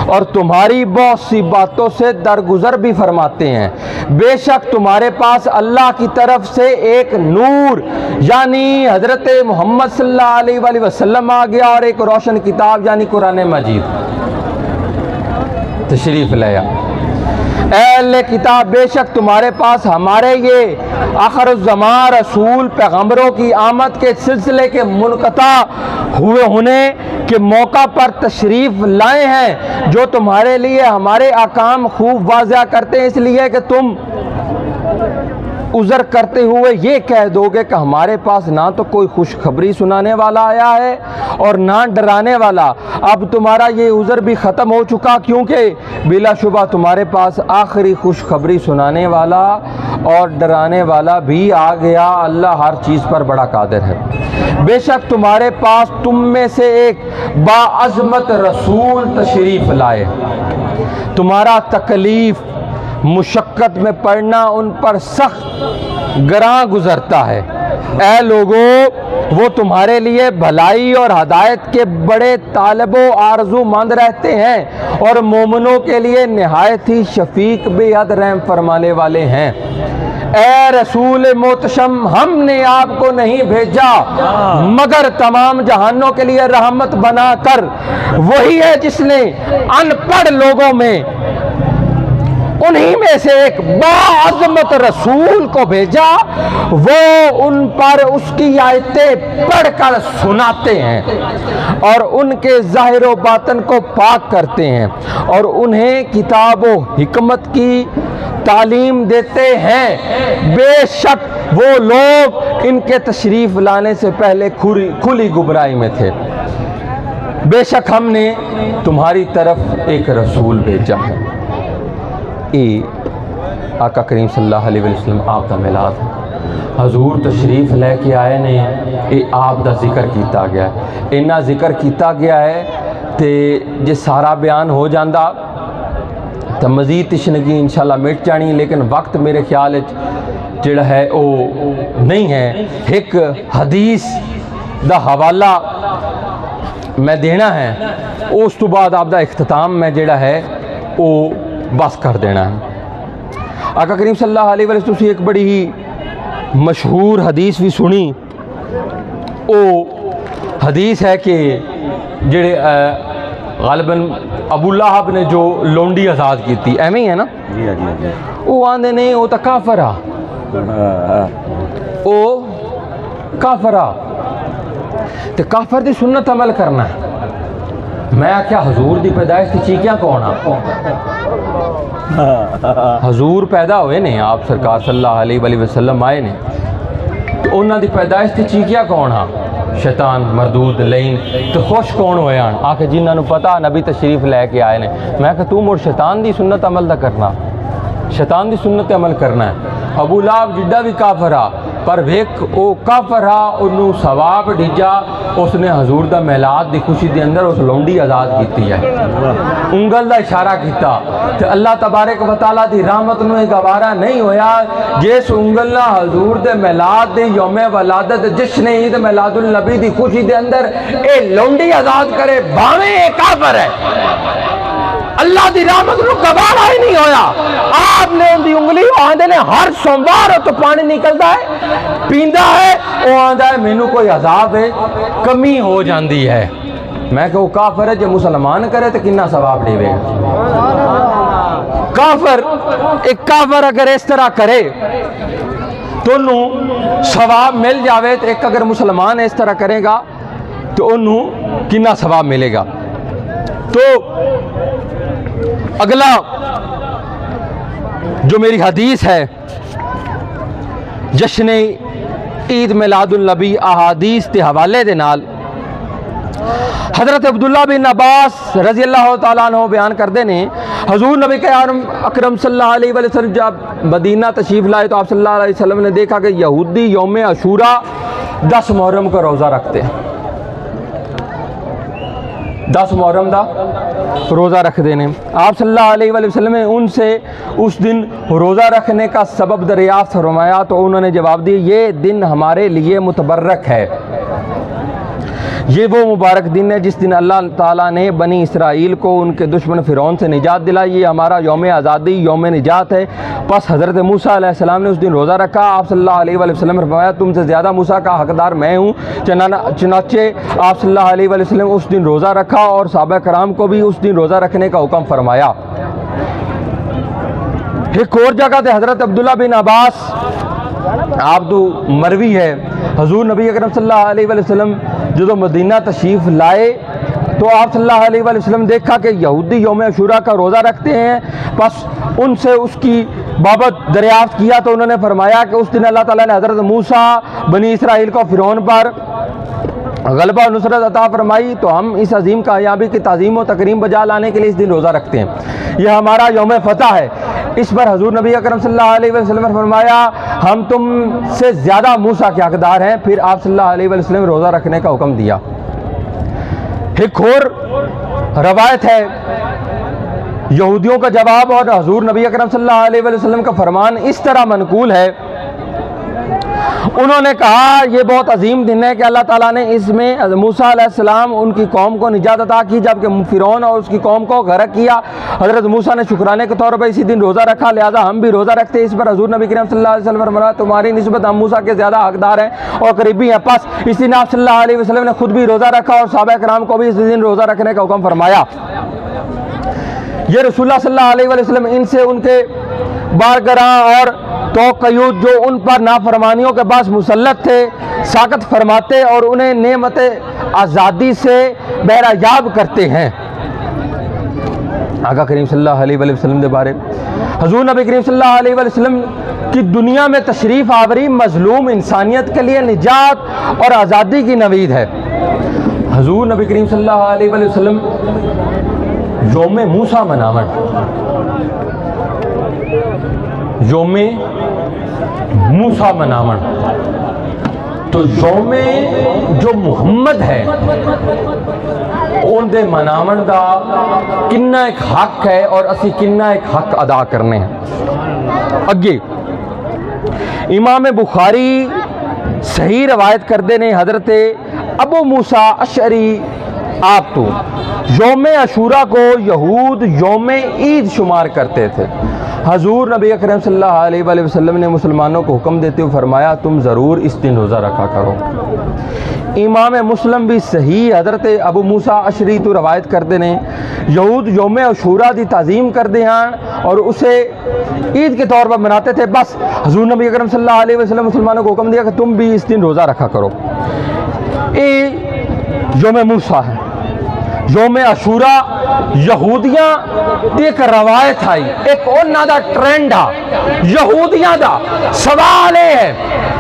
और तुम्हारी बहुत सी बातों से दरगुजर भी फरमाते हैं। बेशक तुम्हारे पास अल्लाह की तरफ से एक नूर यानी हज़रत मोहम्मद सल्लल्लाहु अलैहि वसल्लम आ गया और एक रोशन किताब यानी कुरान मजीद तशरीफ़ लाया। अहले किताब बेशक तुम्हारे पास हमारे ये आखिरुज़्ज़मान रसूल पैगम्बरों की आमद के सिलसिले के मुनक़ता हुए होने के मौका पर तशरीफ़ लाए हैं जो तुम्हारे लिए हमारे अहकाम खूब वाज़िया करते हैं, इसलिए कि तुम उज़र करते हुए ये कह दोगे कि हमारे पास ना तो कोई खुशखबरी सुनाने वाला आया है और ना डराने वाला। अब तुम्हारा ये उज़र भी ख़त्म हो चुका, क्योंकि बिलाशुबा तुम्हारे पास आखिरी खुशखबरी सुनाने वाला और डराने वाला भी आ गया। अल्लाह हर चीज़ पर बड़ा कादिर है। बेशक तुम्हारे पास तुम में से एक बाअज़मत रसूल तशरीफ़ लाए, तुम्हारा तकलीफ़ मुशक्क़त में पड़ना उन पर सख्त गरां गुज़रता है। ऐ लोगों वो तुम्हारे लिए भलाई और हदायत के बड़े तालिबो आरज़ूमंद रहते हैं और मोमिनों के लिए निहायत ही शफीक बेहद रहम फरमाने वाले हैं। ए रसूल मोहतशम हमने आपको नहीं भेजा मगर तमाम जहानों के लिए रहमत बनाकर। वही है जिसने अनपढ़ लोगों में उन्हीं में से एक बाअज़मत रसूल को भेजा, वो उन पर उसकी आयतें पढ़कर सुनाते हैं और उनके ज़ाहिर व बातन को पाक करते हैं और उन्हें किताब व हिकमत की तालीम देते हैं। बेशक वो लोग इनके तशरीफ़ लाने से पहले खुली गुमराही में थे। बेशक हमने तुम्हारी तरफ एक रसूल भेजा है। आका करीम सल्लल्लाहु अलैहि वसल्लम आप दा मिलाद हजूर तशरीफ़ लैके आए ने, ये आप दा जिक्र किया गया है। इन्ना जिक्र किया गया है तो जे सारा बयान हो जाता तो मज़ीद तशनगी इंशाल्लाह मिट जानी, लेकिन वक्त मेरे ख्याल जिहड़ा है वो नहीं है। एक हदीस दा हवाला मैं देना है, उस तो बाद आप दा इख्तिताम मैं जिहड़ा है वो बस कर देना है। आका करीम सल्लल्लाहु अलैहि वसल्लम तुसी एक बड़ी ही मशहूर हदीस भी सुनी। वो हदीस है कि जेड़े गालिबन अबू लहब ने जो लोंडी आज़ाद की थी, एवं ही है ना, वो आंदे ने वो तो काफर आ, ओ काफरा ते काफर दी सुन्नत अमल करना है। मैं क्या हजूर दी पैदाइश की चीकियां कौन आ? हजूर पैदा हुए ने, आप सरकार सल्लल्लाहु अलैहि वसल्लम आए ने, तो उन्होंने पैदाइश की चीकियां कौन आ? शैतान मरदूद लईन। तो खुश कौन होए आन आके जिन्होंने पता नबी तशरीफ लैके आए ने। मैं कहा तू मुड़ शैतान दी सुन्नत अमल दा करना, शैतान दी सुन्नत अमल करना है। अबू लाहब जिड्डा भी काफर आ, पर वेख वो काफर आ, उन्होंने सवाब डिजा, उसने हजूर दा मिलाद दी खुशी दे अंदर उस लौंडी आज़ाद की है, उंगल दा इशारा किया। तो अल्लाह तबारक व तआला दी रहमत नूं गवारा नहीं होया जिस उंगल ना हजूर दे मिलाद दे यौमे वलादत जश्न ईद मिलादुल नबी दी खुशी दे अंदर ए लौंडी आज़ाद करे, भावें ए काफर है। अल्लाह दी रहमत नूं गवारा ही नहीं होया। आपने उनकी उंगली आंदे ने हर सोमवार तो पानी निकलता है, पींदा है, वो आंदा है मैनू कोई अजाब है, कमी हो जाती है। मैं कहूँ काफर है, जो मुसलमान करे तो कितना सवाब देवेगा? काफर एक काफर अगर इस तरह करे तो उन्होंने सवाब मिल जावे, तो एक अगर मुसलमान इस तरह करेगा तो उन्होंने कितना सवाब मिलेगा। तो अगला जो मेरी हदीस है जश्न ईद मिलादुल नबी अहादीस के हवाले दे नाल हज़रत अब्दुल्ला बिन अब्बास रज़ी अल्लाह तआला अन्हु बयान करते ने, हजूर नबी के अकरम सल्लल्लाहु अलैहि वसल्लम जब मदीना तशरीफ़ लाए तो आप सल्लल्लाहु अलैहि वसल्लम ने देखा कि यहूदी यौम अशूरा 10 मुहर्रम का रोज़ा रखते हैं, 10 मुहर्रम का रोज़ा रखते हैं। आप सल्लल्लाहु अलैहि वसल्लम ने उनसे उस दिन रोज़ा रखने का सबब दरियाफ्त फरमाया तो उन्होंने जवाब दिया, ये दिन हमारे लिए मुतबर्रक है, ये वो मुबारक दिन है जिस दिन अल्लाह ताला ने बनी इसराइल को उनके दुश्मन फ़िरौन से निजात दिलाई, ये हमारा यौम आज़ादी यौम निजात है। बस हज़रत मूसा अलैहिस्सलाम ने उस दिन रोज़ा रखा। आप सल्लल्लाहु अलैहि वसल्लम ने फरमाया तुमसे ज़्यादा मूसा का हकदार मैं हूँ। चनाचे आप सल्लल्लाहु अलैहि वसल्लम उस दिन रोज़ा रखा और सहाबा कराम को भी उस दिन रोज़ा रखने का हुक्म फरमाया। एक और जगह थे हज़रत अब्दुल्ला बिन अब्बास आप तो मरवी है, हजूर नबी अकरम सल्लल्लाहु अलैहि वसल्लम जो मदीना तशरीफ़ लाए तो आप सल्लल्लाहु अलैहि वसल्लम देखा कि यहूदी यौम अशूरा का रोज़ा रखते हैं। बस उनसे उसकी बाबत दरियाफ्त किया तो उन्होंने फरमाया कि उस दिन अल्लाह ताला ने हज़रत मूसा बनी इसराइल को फ़िरौन पर गलबा और नुसरत अता फरमाई, तो हम इस अजीम कामयाबी की ताज़ीम और तकरीम बजा लाने के लिए इस दिन रोज़ा रखते हैं, यह हमारा यौम फ़तह है। इस पर हजूर नबी अकरम सल्लल्लाहु अलैहि वसल्लम ने फरमाया हम तुमसे ज़्यादा मूसा के हकदार हैं। फिर आप सल्लल्लाहु अलैहि वसल्लम ने रोज़ा रखने का हुक्म दिया। एक और रवायत है यहूदियों का जवाब और हजूर नबी अकरम सल्लल्लाहु अलैहि वसल्लम का फरमान इस तरह मनकूल है, उन्होंने कहा यह बहुत अजीम दिन है कि अल्लाह ताला ने इसमें मूसा अलैहिस्सलाम उनकी कौम को निजात अता की जबकि फ़िरौन और उसकी कौम को गर्क किया। हज़रत मूसा ने शुक्राने के तौर पर इसी दिन रोज़ा रखा, लिहाजा हम भी रोज़ा रखते हैं। इस पर हजूर नबी करीम सल्लल्लाहु अलैहि वसल्लम ने फरमाया तुम्हारी निस्बत हम मूसा के ज़्यादा हकदार हैं और करीबी हैं। बस इस दिन आप सल्लल्लाहु अलैहि वसल्लम ने खुद भी रोज़ा रखा और सहाबा कराम को भी इस दिन रोज़ा रखने का हुक्म फरमाया। ये रसूलुल्लाह सल्लल्लाहु अलैहि वसल्लम इनसे उनके बारगराह और तो कयूद जो उन पर नाफरमानियों के पास मुसल्लत थे साकत फरमाते और उन्हें नेमत आज़ादी से बहरायाब करते हैं। आका करीम सल्लल्लाहु अलैहि वसल्लम के बारे हजूर नबी करीम सल्लल्लाहु अलैहि वसल्लम की दुनिया में तशरीफ़ आवरी मजलूम इंसानियत के लिए निजात और आज़ादी की नवीद है। हजूर नबी करीम सल्लल्लाहु अलैहि वसल्लम यौम मूसा मनावन, यौम मूसा मनावन, तो यौम जो मुहम्मद है उनके मनावन का किन्ना एक हक है और असी किन्ना एक हक अदा करने हैं। अगे इमाम बुखारी सही रवायत करते ने हज़रत अबू मूसा अशअरी आप तो यौम अशूरा को यहूद यौम ईद शुमार करते थे। हजूर नबी अकरम सल्लल्लाहु अलैहि वसल्लम ने मुसलमानों को हुक्म देते हुए फरमाया तुम ज़रूर इस दिन रोज़ा रखा करो। इमाम मुस्लिम भी सही हज़रत अबू मूसा अशरी तो रवायत करते ने यहूद यौम अशूरा की ताज़ीम करते हैं और उसे ईद के तौर पर मनाते थे। बस हज़ूर नबी अकरम सल्लल्लाहु अलैहि वसल्लम मुसलमानों को हुक्म दिया कि तुम भी इस दिन रोज़ा रखा करो। ये यौम मूसा है। यौम अशूरा यहूदियां दी एक रवायत आई, एक उन्हां दा ट्रेंड आ यहूदियां दा। सवाल ये है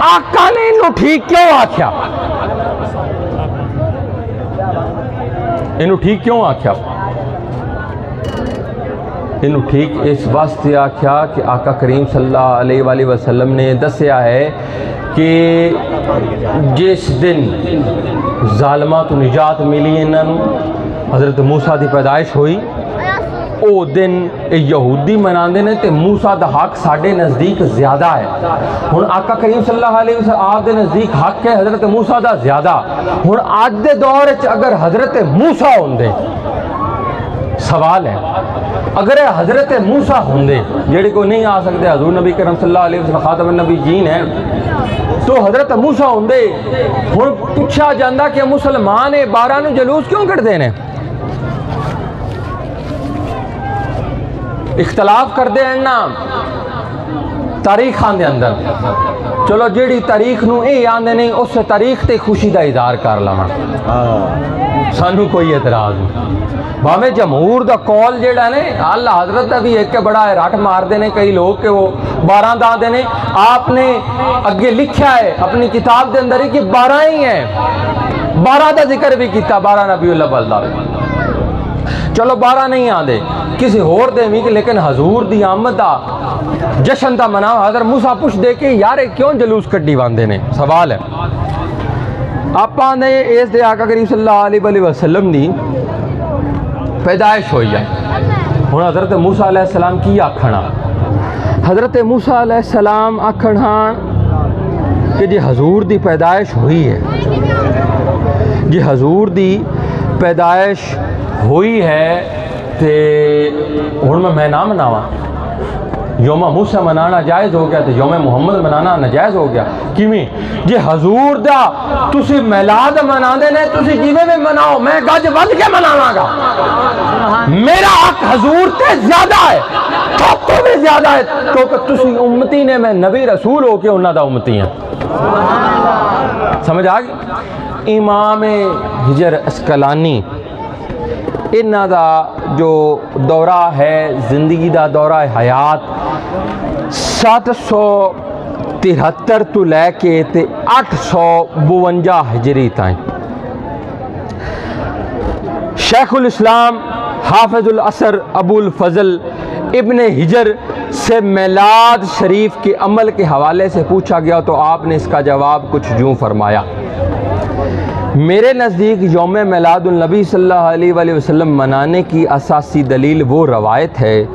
आका ने इनू ठीक क्यों आख्या, इनू ठीक क्यों आख्या? इनू ठीक इस वास्ते आख्या कि आका करीम सल्लल्लाहु अलैहि वसल्लम ने दसिया है कि जिस दिन जालमा तो निजात मिली इन्होंने हज़रत मूसा की पैदाइश हुई वो दिन यहूदी मनाते हैं तो मूसा का हक साढ़े नज़दीक ज़्यादा है। हुण आका करीम सल्लल्लाहु अलैहि वसल्लम आप दे नज़दीक हक है हज़रत मूसा का ज़्यादा। हुण अज के दौर अगर हज़रत मूसा होंदे, सवाल है अगर हज़रत मूसा होंदे जेड़े को नहीं आ सकते, हज़ूर नबी करम सल्लल्लाहु अलैहि वसल्लम खातमुन नबीयीन है, तो हज़रत मूसा होंदे हुण पूछा जाता कि मुसलमान 12 नूं जलूस क्यों कढ़दे ने? इख्तलाफ करते हैं ना तारीखां दे अंदर। चलो जेड़ी तारीख नूं ये आंदे नहीं उस तारीख ते खुशी का इजहार कर लवां, सानू कोई एतराज़ नहीं। भावें जमहूर दा कौल जेड़ा ने आला हजरत का भी एक बड़ा रट मारते हैं कई लोग कि वो 12 दादे ने। आपने अगे लिखा है अपनी किताब के अंदर ही कि 12 ही है, 12 का जिक्र भी किया 12 नबीउल अव्वल दा। चलो 12 नहीं आते किसी होर दे भी, लेकिन हजूर दी आमद दा जशन दा मनाओ। हज़रत मूसा पुछ दे के यार क्यों जलूस कड्डी वांदे ने? सवाल है। आप ने इस दे आका करीम सल्लल्लाहु अलैहि वसल्लम दी पैदाइश हुई है। हुण हज़रत मूसा अलैहिस्सलाम की आखना? हज़रत मूसा अलैहिस्सलाम आखना कि जी हजूर दी पैदाइश हुई है, जी हजूर दी पैदाइश हुई है ते हुण मैं ना मनावा? यौम मूसा मनाना जायज़ हो गया तो यौम मुहम्मद मनाना नाजायज़ हो गया? किवें? जे हजूर दा तुसी मिलाद मनाते ने तुसी जिवें भी मनाओ, मैं गज वध के मनावांगा। मेरा हक हजूर ते ज्यादा है, तो भी ज्यादा है, क्योंकि तुसी उम्मती ने, मैं नबी रसूल हो के उन्हां दा उम्मती हां। समझ आ गई? इमाम हिजर अस्कलानी इन्हां दा जो दौरा है जिंदगी का दौरा हयात 773 तो लैके 852 हिजरी ताईं। शेखुल इस्लाम हाफिजुल असर अबुल फजल इब्ने हिजर से मिलाद शरीफ के अमल के हवाले से पूछा गया तो आपने इसका जवाब कुछ यूँ फरमाया, मेरे नज़दीक यौम मिलादुन नबी सल्लल्लाहु अलैहि वसल्लम मनाने की असासी दलील वो रवायत है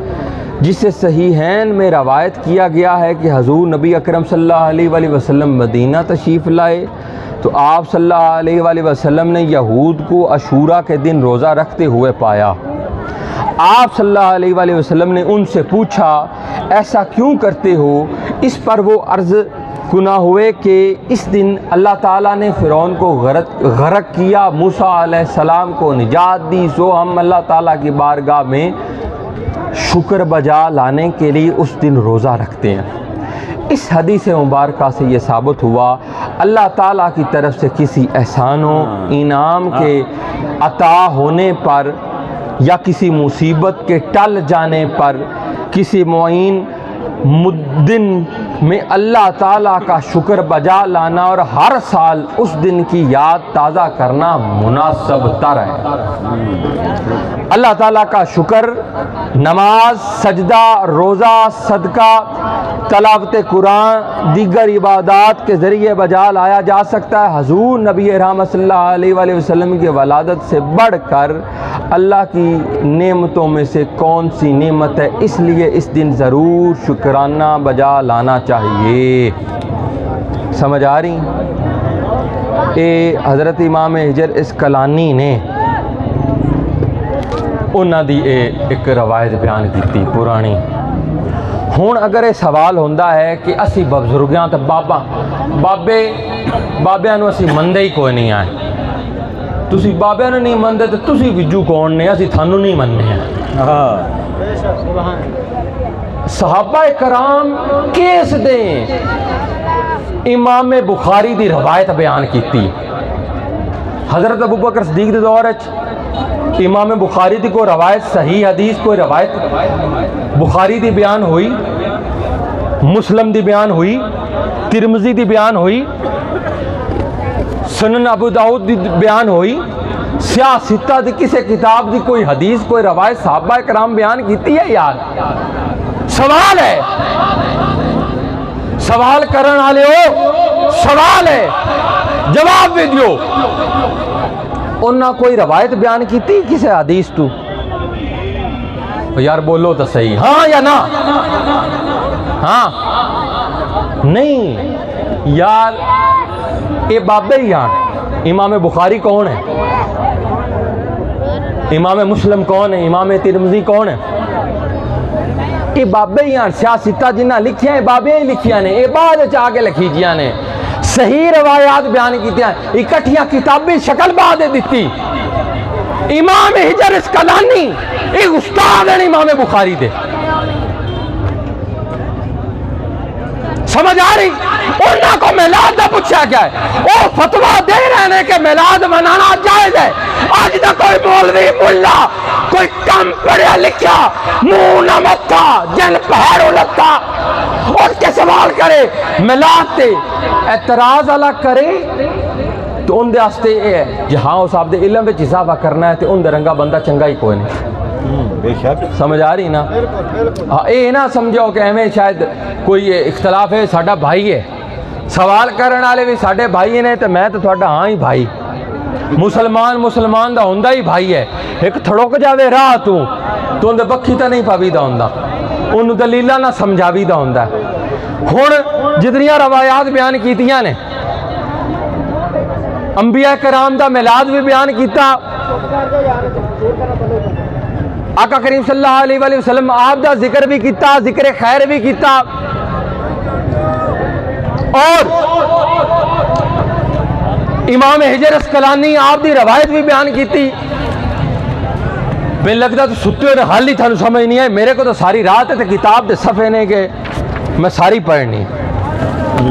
जिसे सहीहैन में रवायत किया गया है कि हजूर नबी अकरम सल्लल्लाहु अलैहि वसल्लम मदीना तशरीफ़ लाए तो आप सल्लल्लाहु अलैहि वसल्लम ने यहूद को अशूरा के दिन रोज़ा रखते हुए पाया। आप सल्लल्लाहु अलैहि वसल्लम ने उनसे पूछा ऐसा क्यों करते हो? इस पर वो अर्ज़ गुनाह हुए कि इस दिन अल्लाह ताला ने फ़िरौन को गरक किया, मूसा अलैहिस्सलाम को निजात दी, सो हम अल्लाह ताला की बारगाह में शुक्र बजा लाने के लिए उस दिन रोज़ा रखते हैं। इस हदीस मुबारका से ये साबित हुआ अल्लाह ताला की तरफ से किसी एहसानों इनाम के अता होने पर या किसी मुसीबत के टल जाने पर किसी मुईन मुद्दिन में अल्लाह ताला का शुक्र बजा लाना और हर साल उस दिन की याद ताज़ा करना मुनासिब तर है। अल्लाह ताला का शुक्र नमाज, सजदा, रोज़ा, सदका, तलावत कुरान, दीगर इबादात के ज़रिए बजा लाया जा सकता है। हजूर नबी रहमत सल्लल्लाहु अलैहि वसल्लम की वलादत से बढ़कर अल्लाह की नेमतों में से कौन सी नेमत है, इसलिए इस दिन ज़रूर शुक्राना बजा लाना चाहिए। समझ आ रही? ये हज़रत इमाम हिजर अस्कलानी ने उन्हां दी एक रवायत बयान की पुरानी। हुण अगर ये सवाल होंदा है कि असी बजुर्गों तो बाबियां नूं असी मनदे ही कोई नहीं आए, तुसी बाबियां नूं नहीं मनदे तो तुसी विजू कौन ने, असी थानू नहीं मनने हैं। सहाबा कराम केस दे इमाम बुखारी दी रवायत बयान की। हज़रत अबू बकर सदीक दे दौर इमाम बुखारी दी कोई रवायत सही हदीस कोई रवायत बुखारी दी बयान हुई, मुस्लिम दी बयान हुई, तिरमिज़ी दी बयान हुई, सुनन अबू दाऊद दी बयान हुई, सियासिता दी किसी किताब दी कोई हदीस कोई रवायत सहाबा कराम बयान की है? यार सवाल है, सवाल करने वाले हो, सवाल है, जवाब भी दियो। उन्हें कोई रवायत बयान की किसी हदीस तू? यार बोलो तो सही, हाँ या ना? हाँ नहीं यार, ये बाबे ही हैं। इमाम बुखारी कौन है? इमाम मुस्लिम कौन है? इमाम तिरमिज़ी कौन है? ये बाबे ही हैं। सियासिता जिन्हें लिखिया बाबे ही लिखिया ने, ये बाद आके लिखीजिया ने, सही रवायात बयान की इकट्ठिया किताबी शक्ल बाद दी। इमाम हिजर अस्कलानी एक उस्ताद है इमाम बुखारी दे, समझ आ रही? उन्होंने को मिलाद का पूछा क्या है, वो फतवा दे रहे हैं कि मिलाद मनाना जायज है। आज तक कोई मौलवी मुल्ला कोई कम पढ़िया लिखा मुंह न मत्था जन पहाड़ उलटता और के सवाल करे मिलाद ते एतराज अलग करे तो उनके वास्ते ये है जी हाँ उस आपके इलम में इजाफा करना है तो उनके रंगा बंदा चंगा ही कोई नहीं। समझ आ रही ना? हाँ ये ना समझो कि एवं शायद कोई इख्तलाफ है, साडा भाई है, सवाल करने वाले भी साडे भाई ने तो मैं तो थोड़ा हाँ ही भाई। मुसलमान का होंदा ही भाई है। एक थड़ुक जावे राह तू तो उनके बखी तो नहीं पावीदा होंदा, उन्होंने दलीला ना समझावीदा होंदा। हुण जितनियां रवायात बयान कीतियां ने, अंबिया कराम दा मिलाद भी बयान किया, आका करीम सल्लल्लाहु अलैहि वसल्लम आप दा जिक्र भी किया, जिक्र खैर भी किया और इमाम हिजर अस्कलानी आप दी रवायत भी बयान की। मैंने लगता तो सुते हुए हाल ही थानू समझ नहीं है, मेरे को तो सारी रात है तो किताब के सफ़े ने के मैं सारी पढ़नी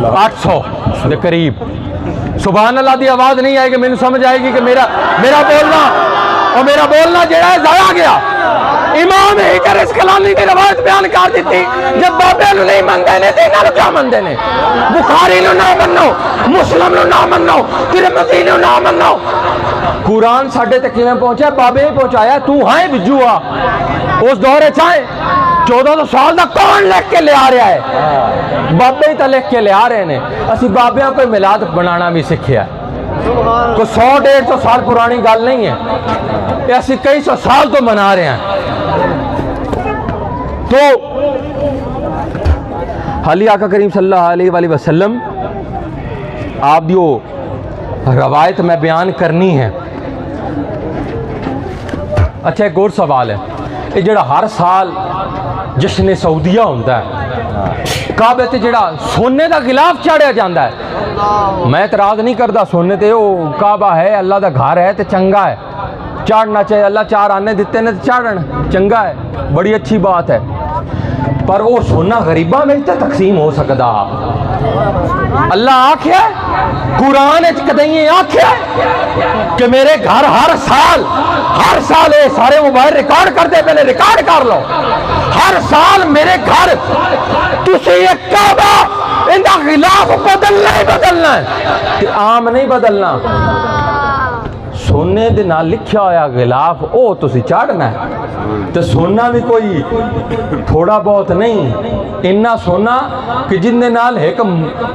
800 के करीब। सुभान अल्लाह की आवाज़ नहीं आएगी, मैंने समझ आएगी कि मेरा बोलना जो है ज़ाया गया। इमाम हिजर अस्कलानी की रवायत बयान कर दी, जब बाबे नहीं मनते ने तो इन्होंने क्या मनते ने? बुखारी ना मनो, मुस्लिम ना मनो, तिरमिज़ी ना मनो। कुरान साढ़े तक किवें पहुंचा? बाबे ही पहुंचाया। तू है बिजू आ उस दौरे चाहे 1400 साल का कौन लिख के लिया रहा है? बाबे ही तो लिख के लिया रहे हैं। असी बाबिया कोई मिलाद बनाना भी सीखा, कोई 100-150 साल पुरानी गल नहीं है, ये असी कई सौ साल तो मना रहे हैं। तो हाली आका करीम सल्लल्लाहु अलैहि वसल्लम आप जो रवायत में बयान करनी है। अच्छा एक और सवाल है, ये जड़ा हर साल जश्न सऊदिया होता है, काबे ते जड़ा सोने का गिलाफ चाढ़िया जाता है, मैं इतराज नहीं करता, सोने ते वो काबा है, अल्लाह का घर है तो चंगा है, चाड़ना चाहिए। अल्लाह 4 आने दिते ने तो चाड़न चंगा है, बड़ी अच्छी बात है। पर वो सोना गरीबा में तो तकसीम हो सकता? अल्लाह आख्या कुरान कदई आख्या कि मेरे घर हर साल ये सारे मोबाइल रिकॉर्ड करते पहले रिकॉर्ड कर लो, हर साल मेरे घर तुसी एक काबा इनका खिलाफ बदलना ही बदलना है, आम नहीं बदलना। सोने दे नाल लिखा होया गिलाफ वो तुसी चाड़ना है, तो सोना भी कोई थोड़ा बहुत नहीं, इन्ना सोना कि जिंदे नाल एक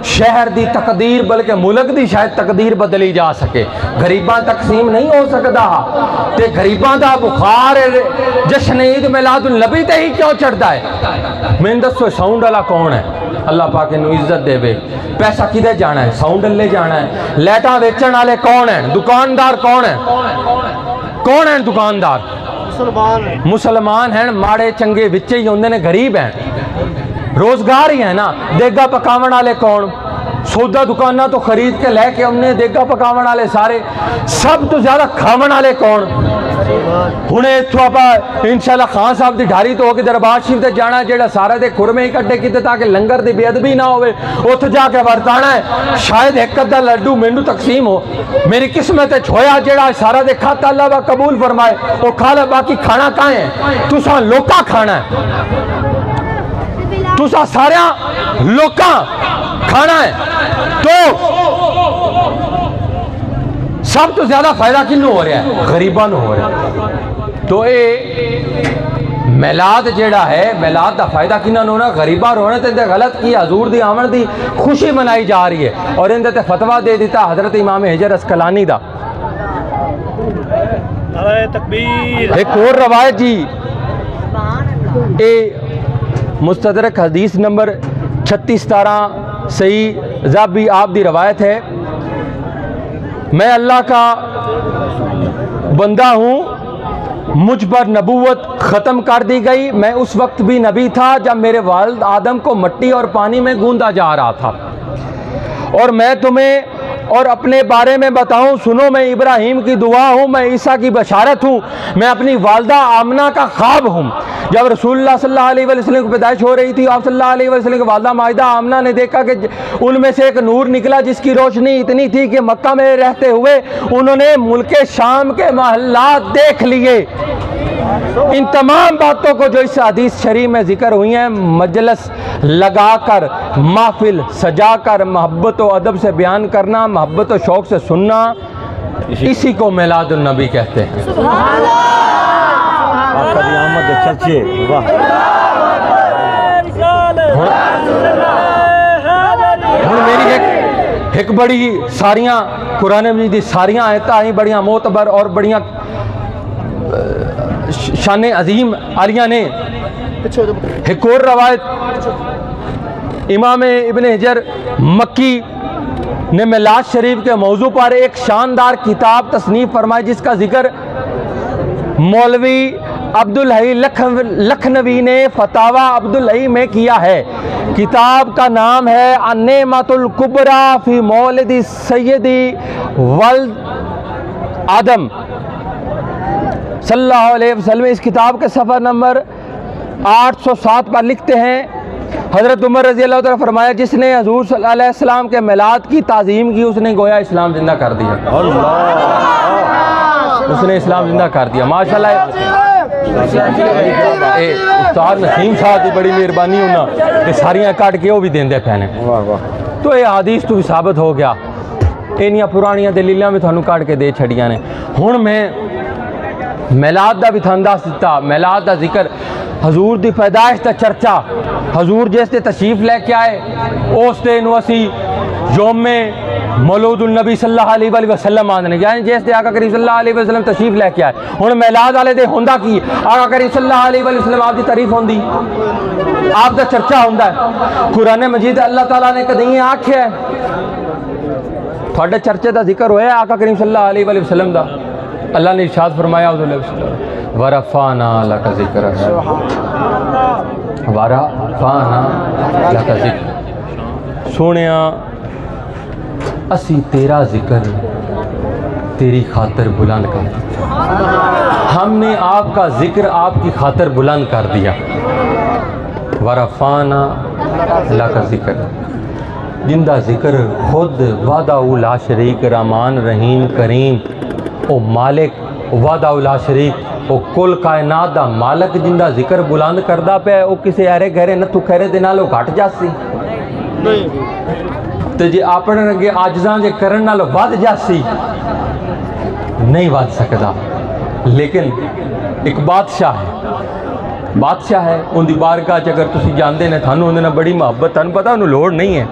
शहर दी तकदीर बल्कि मुल्क दी शायद तकदीर बदली जा सके। गरीबां तकसीम नहीं हो सकता, ते गरीबां दा बुखार जश्न ईद मिलादुन नबी ते ही क्यों चढ़ता है? मैंने दसो साउंड वाला कौन है? अल्लाह पाक इन्हू इज्जत देवे। पैसा किधे जाना है? साउंड ले जाना है। लाइटां वेचण वाले कौन है? दुकानदार कौन है? कौन है दुकानदार? मुसलमान हैं। माड़े चंगे विच ही होंदे ने, गरीब हैं। रोजगार ही है ना। देगा पकावन वाले कौन, सौदा दुकाना तो खरीद के लैके हमने, देगा पकावन वाले सारे, सब तो ज्यादा खावन वाले कौन। हुणे इत्थों आप इंशाल्लाह खान साहब की ढारी तो होके दरबार शरीफ ते जाना, जेड़ा सारे दे खुरमे इकट्ठे किते ताकि लंगर की बेअदबी ना होवे, उत्थे जाके वरताना है। शायद एक अद्धा लड्डू मैनू तकसीम हो, मेरी किस्मत होया जेड़ा सारा दे खत अल्लाह वा कबूल फरमाए, वो खा ले, बाकी खाना कहाँ है, तुसा लोका खाना है, तुसा सारे लोका खाना है। तो सब तो ज्यादा फायदा किन्नू हो रहा है, गरीबां नू हो रहा है। तो ये मिलाद जेड़ा है, मिलाद का फायदा किन्ना नू होना, गरीबां नू होना। ते गलत की हजूर दी आमद दी खुशी मनाई जा रही है, और इनदे ते फतवा दे दिता हजरत इमाम हिजर अस्कलानी दा। नारे तकबीर। एक और रवायत जी, ए मुस्तदरक हदीस नंबर 3617 सही ज़ाबी आप दी रवायत है, मैं अल्लाह का बंदा हूँ, मुझ पर नबूवत ख़त्म कर दी गई। मैं उस वक्त भी नबी था जब मेरे वालिद आदम को मिट्टी और पानी में गूंदा जा रहा था। और मैं तुम्हें और अपने बारे में बताऊं, सुनो, मैं इब्राहिम की दुआ हूँ, मैं ईसा की बशारत हूँ, मैं अपनी वालदा आमना का ख्वाब हूँ। जब रसूलुल्लाह सल्लल्लाहु अलैहि वसल्लम की पैदाइश हो रही थी, आप सल्लल्लाहु अलैहि वसल्लम की वालदा माहिदा आमना ने देखा कि उनमें से एक नूर निकला जिसकी रोशनी इतनी थी कि मक्का में रहते हुए उन्होंने मुल्क शाम के महल्लात देख लिए। इन तमाम बातों को जो इस हदीस शरीफ में जिक्र हुई हैं, मजलिस लगाकर, महफिल सजाकर, मोहब्बत और अदब से बयान करना, मोहब्बत और शौक़ से सुनना, इसी को मिलादुन नबी कहते हैं। आपका भी आमद चर्चे, वाह। हुण मेरी एक बड़ी सारियां कुरान मजीद दी सारियां आयतां आई बड़ियां मोतबर और बड़ियां शान अजीम आलिया ने। एक और रवायत इमाम इब्न हिजर मक्की ने मिलाद शरीफ के मौजू पर एक शानदार किताब तसनीफ फरमाई, जिसका जिक्र मौलवी अब्दुल हई लखनवी ने फतावा अब्दुल हई में किया है। किताब का नाम है अन्नेमतुल कुबरा फी मौलिदी सैयदी वल्द आदम सल्लल्लाहु अलैहि वसल्लम। इस किताब के सफ़र नंबर 807 पर लिखते हैं, हज़रत उमर रज़ी अल्लाह तआला फरमाया, जिसने हज़ूर सल्लल्लाहु अलैहि वसल्लम के मिलाद की ताज़ीम की, उसने गोया इस्लाम जिंदा कर दिया। उसने इस्लाम जिंदा कर दिया, माशाल्लाह। उस्ताद नसीम साहब की बड़ी मेहरबानी होना, ये सारियां काट के वो भी देंदे पैने। तो ये हदीस तो भी साबित हो गया, इनिया पुरानियां दलीलां भी थानू काट के दे छड़ियां ने। हुण मैं मिलाद का भी थानू दस दिता, मिलाद का जिक्र, हजूर की पैदाइश का चर्चा, हजूर जिस ते तशरीफ लैके आए उस दिन असी योमे मौलूदुल नबी सल्लल्लाहु अलैहि वसल्लम आंदे, यानी जिस ते आका करीम सल्लल्लाहु अलैहि वसल्लम तशरीफ लैके आए। हुण मिलाद वाले दे हुंदा की, आका करीम सल्लल्लाहु अलैहि वसल्लम आप दी तारीफ होंदी, आप दा चर्चा हुंदा है। कुरान मजीद अल्लाह ताला ने कदी आख्या है थोड़े चर्चे का जिक्र होया आका करीम सल्लल्लाहु अलैहि वसल्लम दा, अल्लाह ने इरशाद फरमाया वरफ़ाना लका ज़िक्रक, वरफ़ाना लका ज़िक्रक, सोनिया असी तेरा जिक्र तेरी खातिर बुलंद कर दिया, हमने आपका जिक्र आपकी खातिर बुलंद कर दिया। वरफ़ाना लका ज़िक्रक, जिंदा जिक्र खुद वादा ला शरीक रहमान रहीम करीम, ओ मालिक वादा उला शरीक, ओ कुल कायनात दा मालिक जिंदा जिक्र बुलंद करदा पे, ओ किसी अरे गहरे नथू खैरे दे नालों घट जासी ते जे अपने अगे आजजां जे करन नालों वध जासी, नहीं वध सकदा। लेकिन एक बादशाह है, बादशाह है, उनकी बारगाह च अगर तुसीं जांदे ने, थानू उहदे नाल बड़ी मुहब्बत, थानू पता उन्हें लोड़ नहीं है,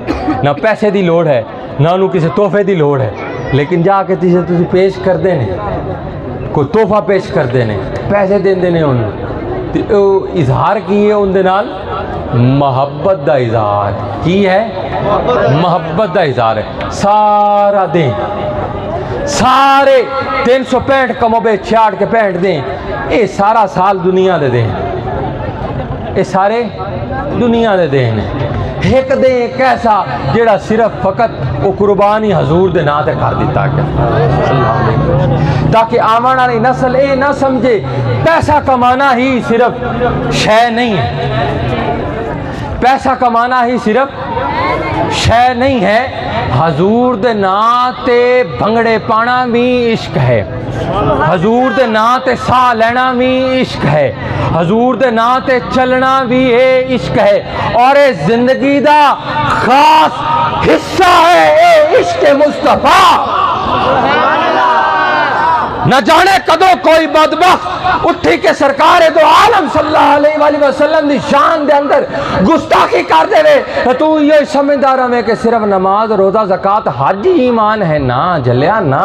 ना पैसे की लोड़ है, ना उन्हें किसी तोहफे की लोड़ है, लेकिन जाके तुसीं पेश करते हैं, कोई तोहफा पेश करते हैं, पैसे देंदे ने उन्हें, तो इजहार की है उनके नाल मुहब्बत का इजहार की है, मुहब्बत का इजहार है। सारा दिन सारे 365 कमोबे 66 के 65 दें, ये सारा साल दुनिया दे दें, ये सारे दुनिया दे देन है। एक दे कैसा जेड़ा सिर्फ फकत वो कुर्बानी हजूर दे नां ते कर दिता गया, ताकि आवन वाली नस्ल ये ना समझे पैसा कमाना ही सिर्फ शय नहीं है, पैसा कमाना ही सिर्फ शय नहीं है। हजूर दे नां ते भंगड़े पाना भी इश्क है, हजूर दे नां ते साह लेना भी इश्क है, हजूर दे नां ते चलना भी ये इश्क है, और ये जिंदगी दा खास हिस्सा है ये इश्क मुस्तफा। न जाने कदों कोई बदबख्त उठी के सरकार दो आलम सल्लल्लाहु अलैहि वसल्लम दी शान दे अंदर गुस्ताखी कर देवे, तू ये समझदार हमें कि सिर्फ नमाज रोजा ज़कात हज ही ईमान है। ना जलिया ना,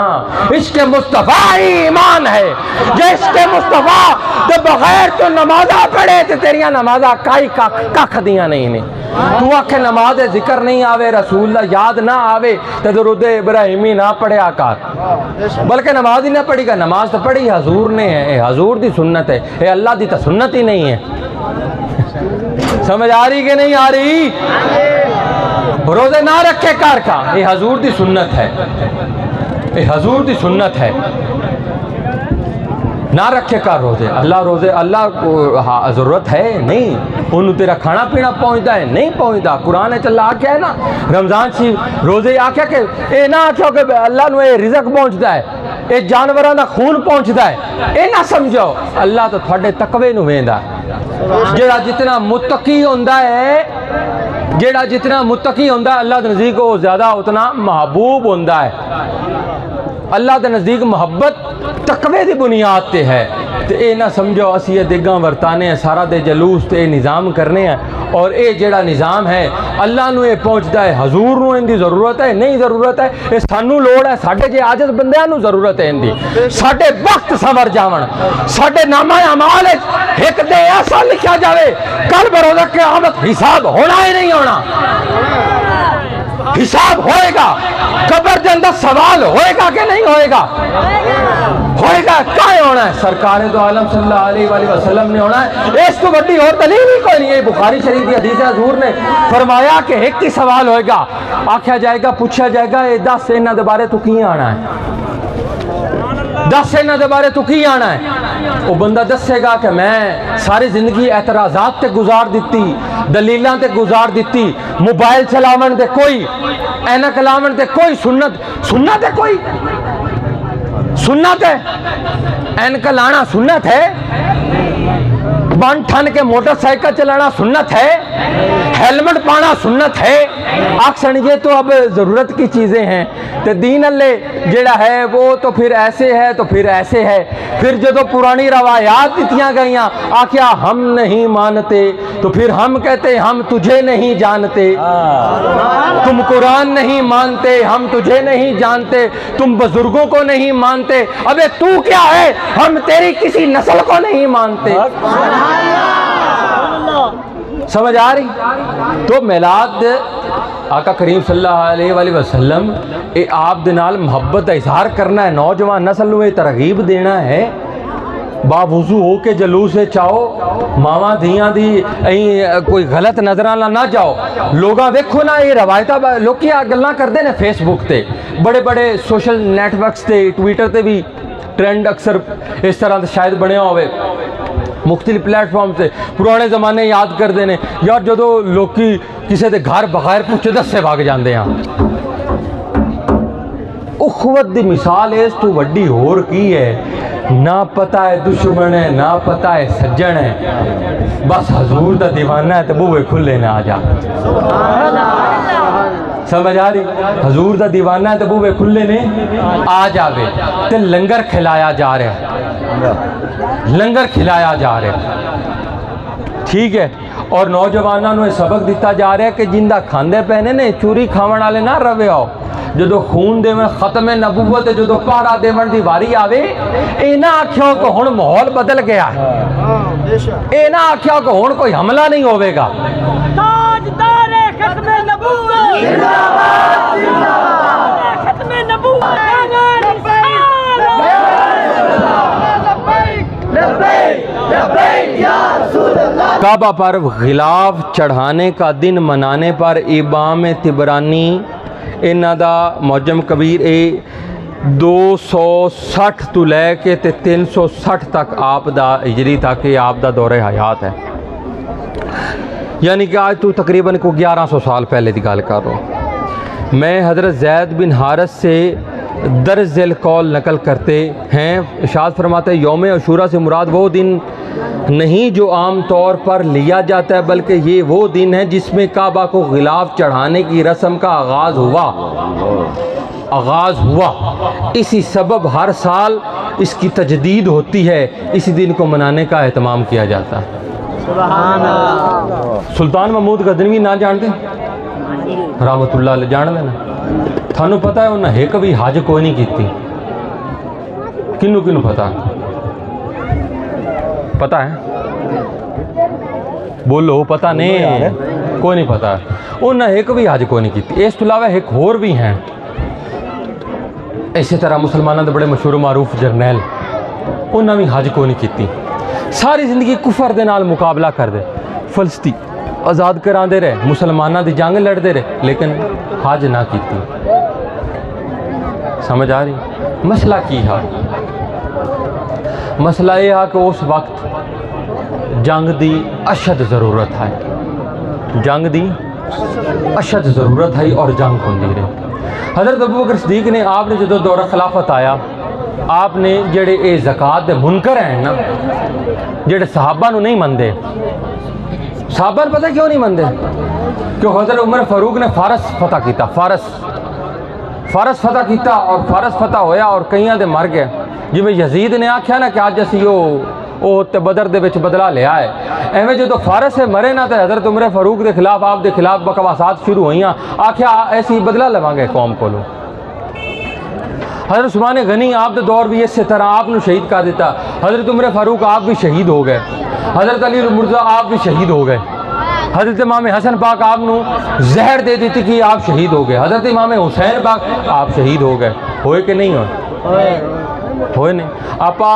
इश्क मुस्तफा ही ईमान है। जे इश्क मुस्तफा तो बगैर तो नमाजा पढ़े तो तेरिया नमाजा काई कख दियां नहीं ने। तू आखे नमाज जिक्र नहीं आवे, रसूल दा याद ना आवे तो दुरूद इब्राहिमी ना पढ़िया कर, बल्कि नमाज ही ना पढ़ी का। नमाज तो पढ़ी हजूर ने है, हजूर दी सुन्नत है, ये अल्लाह दी तो सुन्नत ही नहीं है। समझ आ रही कि नहीं आ रही? रोजे ना रखे कार का, ये हजूर दी सुन्नत है, ये हजूर दी सुन्नत है। ना रखे कर रोजे, अल्लाह को जरूरत है नहीं, उन्होंने तेरा खाना पीना पहुँचता है नहीं पहुँचता। कुरान अल्लाह आख्या है ना रमजान सी रोजे आख्या कि ये ना आख्यो कि अल्लाह ਨੂੰ ਇਹ रिजक पहुँचता है, ये जानवरों का खून पहुँचता है, ये ना समझो। अल्लाह तो थोड़े तकवे ਨੂੰ ਵੇਂਦਾ, जेड़ा जितना मुत्तकी होंदा है, जेड़ा जितना मुत्तकी होंदा अल्लाह के नज़दीक वो ज़्यादा उतना महबूब होंदा है। अल्लाह के नज़दीक मोहब्बत तकवे की बुनियाद ते है। तो ये ना समझो असी ये दिग्गा वरताने हैं, सारा दे जलूस ते निज़ाम करने हैं, और ये जेड़ा निज़ाम है अल्लाह नू ये पहुँचता है, हजूर नू इनकी ज़रूरत है नहीं ज़रूरत है, ये सानू लोड़ है, साढ़े जे आजिज़ बंदियां नू ज़रूरत है इनकी, साढ़े वक्त संवर जावन, साढ़े नामा अमाल एक दे ऐसा लिखा जाए कल बरोज़ा क़यामत हिसाब होना ही नहीं होना। हिसाब होएगा, कब्र के अंदर सवाल होएगा कि नहीं होएगा? होएगा। क्या होना है? सरकार तो आलम सल्लल्लाहु अलैहि वसल्लम ने होना है। इस तो बड़ी और दलील ही कोई नहीं है। बुखारी शरीफ की हदीस है, हजूर ने फरमाया कि एक ही सवाल होएगा, आख्या जाएगा, पूछा जाएगा ये दस इन्हां दे बारे तू की आना है, दस इन्हां दे बारे तू की आना है। वो बंदा दसेगा कि मैं सारी जिंदगी एतराजात ते गुजार दी, दलीलां ते गुजार दी, मोबाइल चलावन ते कोई, ऐनक लावन ते कोई, सुन्नत है कोई, सुन्नत है ऐनक लाना सुन्नत है, बन ठन के मोटरसाइकिल चलाना सुन्नत है, हेलमेट पाना सुन्नत है। अक्सर ये तो अब ज़रूरत की चीज़ें हैं, तो दीन अल्लाह जेड़ा है वो तो फिर ऐसे है तो फिर ऐसे है। फिर जो तो पुरानी रवायात दितियाँ गई आख्या हम नहीं मानते, तो फिर हम कहते हम तुझे नहीं जानते, तुम कुरान नहीं मानते, हम तुझे नहीं जानते, तुम बुजुर्गों को नहीं मानते, अबे तू क्या है, हम तेरी किसी नस्ल को नहीं मानते। समझ आ रही? तो मिलाद आका करीम सल्लल्लाहु अलैहि वसल्लम ये आप दे नाल मुहब्बत का इजहार करना है, नौजवान नस्ल को तरगीब देना है। बावजू हो के जलूस से चाहो, मावा धियां दी कोई गलत नज़र ना जाओ। लोग देखो ना ये रवायत लोग गल्लां करते हैं फेसबुक ते, बड़े बड़े सोशल नैटवर्क्स ते, ट्विटर ते भी ट्रेंड अक्सर इस तरह शायद बनया होवे, मुख्तलिफ प्लेटफॉर्म से पुराने ज़माने याद करते हैं यार, जो लोग किसी के घर बगैर पुछे दसे भाग जाते हैं। उखवत की मिसाल इस तो वड्डी होर की है, ना पता है दुश्मन है, ना पता है सज्जन है, बस हजूर का दीवाना है तो बूहे खुले ना आ जा। समझ आ रही? हजूर का दीवाना है तो बूहे खुले ने आ जावे। तो लंगर खिलाया जा रहा है, लंगर खिलाया जा रहा है, ठीक है। और नौजवानों को सबक दिता जा रहा है कि जिंदा खांदे पैने ने चूरी खावन वाले ना रवे आओ, जो खून देवन खत्म नबूवत जो पहाड़ा देवन की वारी आवे, ये ना आख्यो कि हुण माहौल बदल गया है, ये ना आख्यो कि हुण कोई हमला नहीं होवेगा। काबा पर गिलाफ चढ़ाने का दिन मनाने पर इमाम तिबरानी इन्हां दा मौजम कबीर 260 तो लैके 360 तक आप दा हिजरी तक ये आप दा दौरे हयात है, यानी कि आज तो तकरीबन को 1100 साल पहले की गल कर रहा हूँ। मैं हज़रत ज़ैद बिन हारिस से दर्ज़िल कौल नकल करते हैं, इरशाद फरमाते हैं यौम अशूरा से मुराद वो दिन नहीं जो आम तौर पर लिया जाता है, बल्कि ये वो दिन है जिसमें काबा को गिलाफ चढ़ाने की रस्म का आगाज़ हुआ। इसी सबब हर साल इसकी तजदीद होती है, इसी दिन को मनाने का एहतमाम किया जाता है। सुल्तान महमूद गजनवी ना जानते रहमतुल्लाह अलैह, जान देना थानू पता है उन्हें एक भी हज कोई नहीं की, किनू किनू पता है बोलो, पता नहीं कोई नहीं पता, उन्हें एक भी हज कोई नहीं की। इस तो अलावा एक होर भी हैं इसी तरह मुसलमानों के बड़े मशहूर मारूफ जरनैल, उन्हें भी हज कोई नहीं की, सारी जिंदगी कुफर दे नाल मुकाबला कर दे, फलस्तीन आज़ाद कराते रहे, मुसलमानों की जंग लड़ते रहे, लेकिन हज ना की। समझ आ रही मसला की है? मसला यह है कि उस वक्त जंग की अशद ज़रूरत है, जंग की अशद ज़रूरत है और जंग होंदी रही। हज़रत अबू बकर सिद्दीक ने आपने जो दौरा खिलाफत आया, आपने जेड़े ये ज़कात दे मुनकर हैं ना, जेड़े सहाबा नूं नहीं मनते, सहाबा पता क्यों नहीं मनते? क्यों हज़रत उमर फारूक ने फारस फतह किया, फारस फतह किया और फारस फतह होया और कईयां दे मर गए। जिवें यजीद ने आख्या ना कि अज असी ते बदर दे विच बदला लिया है, एवें जो फारस से मरे ना तो हज़रत उमर फारूक के खिलाफ आप दे खिलाफ बकवासात शुरू हुई, आख्या ऐसी बदला लवांगे कौम को। हज़रत उस्मान गनी आप दे दौर भी इस तरह आपने शहीद कर दिता, हज़रत उमर फारूक आप भी शहीद हो गए, हज़रत अली मुर्जा आप भी शहीद हो गए, हज़रत इमाम हसन पाक आपनू जहर दे दी थी कि आप शहीद हो गए, हज़रत इमाम हुसैन पाक आप शहीद हो गए, होए कि नहीं होए नहीं? आपा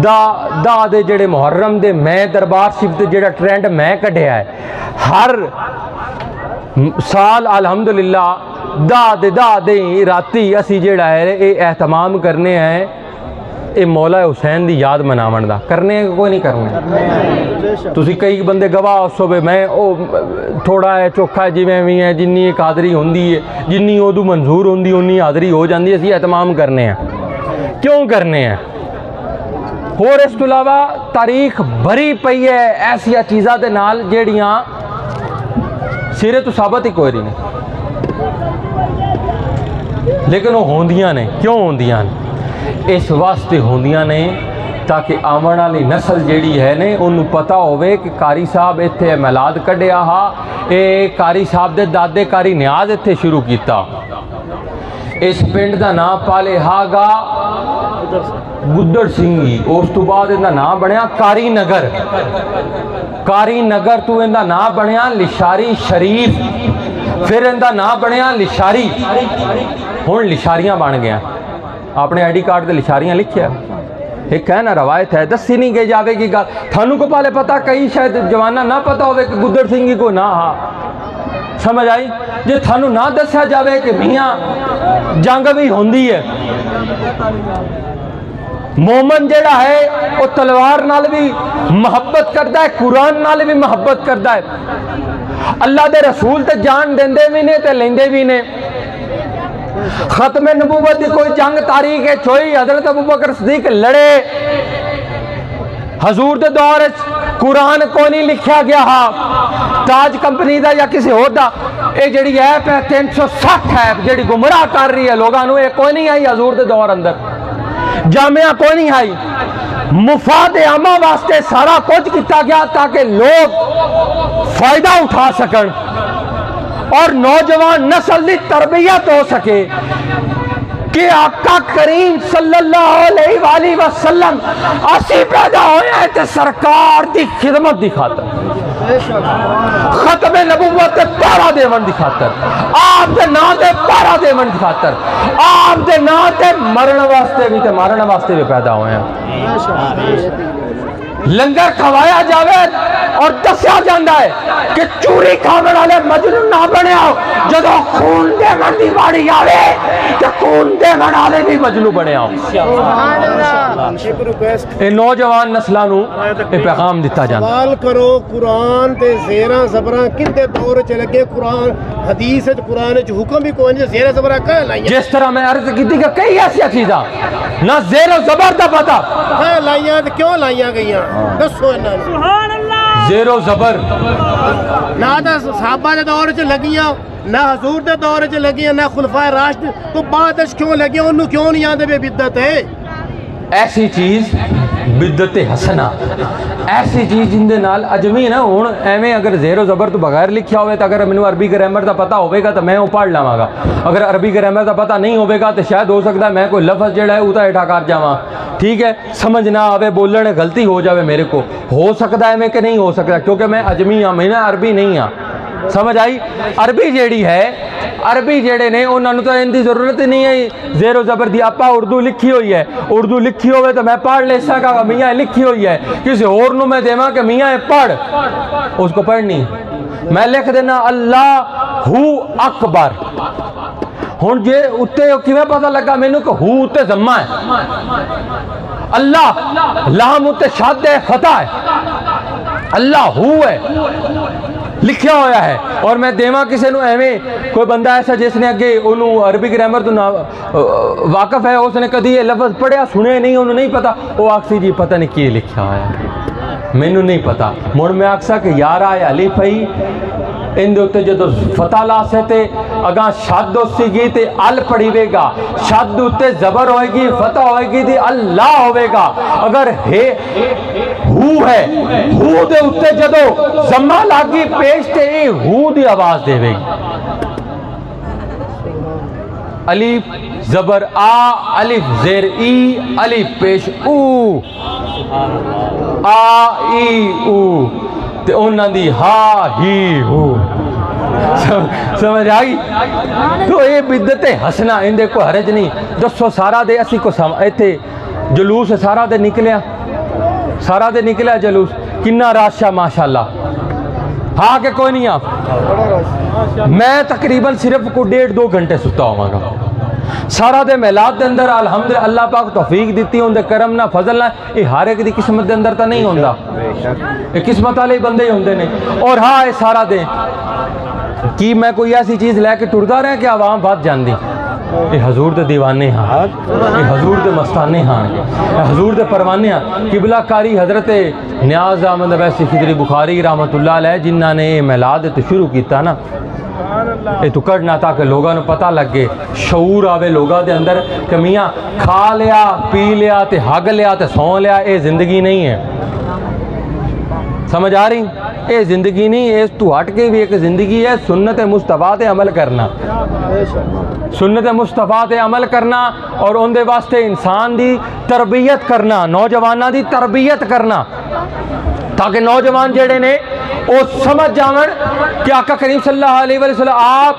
दा दे जेड़े मुहर्रम दे मैं दरबार शिफ्ट जेड़ा ट्रेंड मैं कढ़िया है, हर साल अल्हम्दुलिल्लाह दा दे राती असी जेड़ा है ये एहतमाम करने हैं ये मौला हुसैन की याद मनावन दा, करने कोई नहीं करने। तुसी कई बंदे गवाह उस मैं थोड़ा है चोखा है जिमें भी है, जिन्नी एक हाज़री होंदी है, जिन्नी उदू मंजूर होंदी उन्नी हाज़री हो जाती है, असी एहतमाम करने हैं। क्यों करने हैं? होर इस तो अलावा तारीख भरी पई है ऐसिया चीज़ों के नाल जेड़ियां सिरे तो साबित ही कोई नहीं, लेकिन वो होंदियां ने। क्यों होंदियां ने? इस वास्ते होंदियां ने ताकि आवन वाली नस्ल जेड़ी है ने उन्होंने पता होवे कि कारी साहब इत्थे मिलाद कढ़िया हा, ये कारी साहब दे दादे कारी न्याज इत्थे शुरू किया। इस पिंड का नाम पाले हागा गुद्दड़ सिंह, उस तो बाद इहदा नाम बनया कारी नगर, कारी नगर तो इहदा नाम बनया लिशारी शरीफ, फिर इहदा नाम बनया लिशारी, हुण लिशारियां बन गया। अपने आई डी कार्ड से लिशारियां लिखिया, एक है ना रवायत है, दसी नहीं गई जाएगी गल, थानू को पाले पता, कई शायद जवाना ना पता होवे कि गुद्दड़ सिंह को ना हा, समझ आई? जे थानू ना दस्या जाए कि मियाँ जंग भी होंदी है, मोमन जेड़ा है वो तलवार नाल भी मोहब्बत करता है, कुरान नाल भी मोहब्बत करता है, अल्लाह दे रसूल ते जान देंदे भी ने ते लेंदे भी ने। खत्म नबूवत की कोई जंग तारीख है छोई, हजरत अबू बकर सिद्दीक लड़े, हजूर के दौर कुरान को नहीं लिखा गया हा, ताज कंपनी का या किसी होर दा ये जी ऐप है 360 ऐप जी गुमराह कर रही है लोगों, ये कोई नहीं आई हजूर के दौर अंदर, जामिया कोई नहीं आई, मुफाद आमा वास्ते सारा कुछ किया गया ताकि लोग फायदा उठा सकन और नौजवान नस्ल की तरबियत हो सके कि आका करीम सल्लल्लाहु अलैहि वसल्लम असी पैदा होया है ते सरकार की खिदमत की खातर, खत्म नबूवत पारा देवन की खातर, आप दे नाम ते पारा देवन की खातर, आप दे नाम ते मरण वास्ते भी ते मारण वास्ते भी पैदा होए हैं। लंगर खवाया जावे और दस्या जाता है कि चूरी खाने वाले मजनू ना बने जो खून देवन की बाड़ी आवे तो खून देवन वाले भी मजनू बने नौजवान नस्लों नूं ये पैगाम दिता जाता। सवाल करो कुरान ते ज़ेरा ज़बरा किंदे दौर च लगे, कुरान हदीस च कुरान च हुक्म भी कोई नहीं, ज़ेरा ज़बरा कह लाइया। जिस तरह मैं अर्ज की थी कि कई ऐसी चीज़ा ना ज़ेरो ज़बर दा पता कह लाइया ते क्यों लाइया गईयां दसो इन्हां नूं। ज़ेरो ज़बर ना तो सहाबा दे दौर च लगियां, ना हजूर दे दौर च लगियां, ना खुलफाए राशिद तो बाद च क्यों लगियां, उन्होंने क्यों नहीं आंदे वे बिदत है। ऐसी चीज़ बिदत हसना, ऐसी चीज़ जिंदे नाल अजमी ना हुण एवें अगर ज़ेरो ज़बर तो बगैर लिखा होवे तो अगर मैनू अरबी ग्रामर का पता होगा तो मैं वो पढ़ लवांगा, अगर अरबी ग्रामर का पता नहीं होगा तो शायद हो सकता है मैं कोई लफ्ज़ जिहड़ा है वो हेठा कर जावां, ठीक है, समझ ना आवे, बोलने गलती हो जाए मेरे को, हो सकता है मैं कि नहीं हो सकता क्योंकि मैं अजमी हाँ, मैं ना अरबी नहीं हाँ। समझ आई। अरबी जेड़ी है, अरबी जेड़े ने उन्होंने तो इनकी जरूरत ही नहीं है ज़ेरो ज़बर दी। आपा उर्दू लिखी हुई है, उर्दू लिखी होवे तो मैं पढ़ ले सका, मियाँ लिखी हुई है किसी होर नूं मैं देवां कि मियाँ पढ़, उसको पढ़नी मैं लिख देना अल्लाहू अकबर। हुण जे उत्ते किवें पता लगा मैनू कि हू उत्ते जम्मा है, अल्लाह लाम उत्ते शद है, फता है, अल्लाह हू है लिखा होया है। और मैं देवा किसी को एवें कोई बंदा ऐसा जिसने अगे उन्होंने अरबी ग्रामर तो ना वाकफ है, उसने कभी ये लफ्ज़ पढ़िया सुने नहीं, उन्होंने नहीं पता, वो आखसी जी पता नहीं की लिखा होया, मैनू नहीं पता। मुड़ मैं आखसा कि यार आया अली पई इन उत्ते जो फता लासे ते अगा शद उसीगी ते अल पढ़ीवेगा, शद उत्ते जबर होएगी, फता होएगी ते अल्लाह होवेगा। अगर हे हू है, हू दे उत्ते जदों जम्मा लागी पेश ते हू दी आवाज देवेगी। अलिफ जबर आ, अलिफ जेर ई, अलिफ पेश ऊ, आ ई ऊ ते उन्हां दी हा ही हू। समझ आई। तो ये बिदत हसना इंदे को हरज नहीं। दसो सारा दे असी को इत्थे जलूस सारा दे निकलिया, सारा दे निकलिया जलूस, किन्ना राशा माशाअल्लाह। हाँ कि कोई नहीं आप, मैं तकरीबन सिर्फ को 1.5-2 घंटे सुता होवांगा। सारा दे मेलाद के अंदर अलहमदुलिल्लाह अल्लाह पाक तौफीक दी, उनके करम ना फजल ना, ये हर एक दी किस्मत के अंदर तो नहीं होंदा, ये किस्मत वाले बंदे ही होंदे ने। और हाँ ये सारा दे कि मैं कोई ऐसी चीज़ लैके टुरदा रहा कि आवाम बच जाती, ये हजूर दे दीवाने हाँ, ये हजूर दे मस्ताने हाँ, ये हजूर दे परवाने हाँ। किबला कारी हजरत न्याज अहमद वैसी खिदरी बुखारी रहमतुल्लाह अलैह जिन्होंने मिलाद तो शुरू किया ना, ये तो करना ताकि लोगों को पता लगे, शऊर आवे लोगों के अंदर कि मियाँ खा लिया पी लिया तो हग लिया तो सौ लिया ये जिंदगी नहीं है। समझ आ रही? ये जिंदगी नहीं, इस तो हट के भी एक जिंदगी है सुन्नत मुस्तफा ते अमल करना, सुन्नत मुस्तफा ते अमल करना और उनके वास्ते इंसान की तरबियत करना, नौजवानों की तरबियत करना, ताकि नौजवान जेड़े ने वो समझ जावन कि आका करीम सल्लल्लाहु अलैहि वसल्लम आप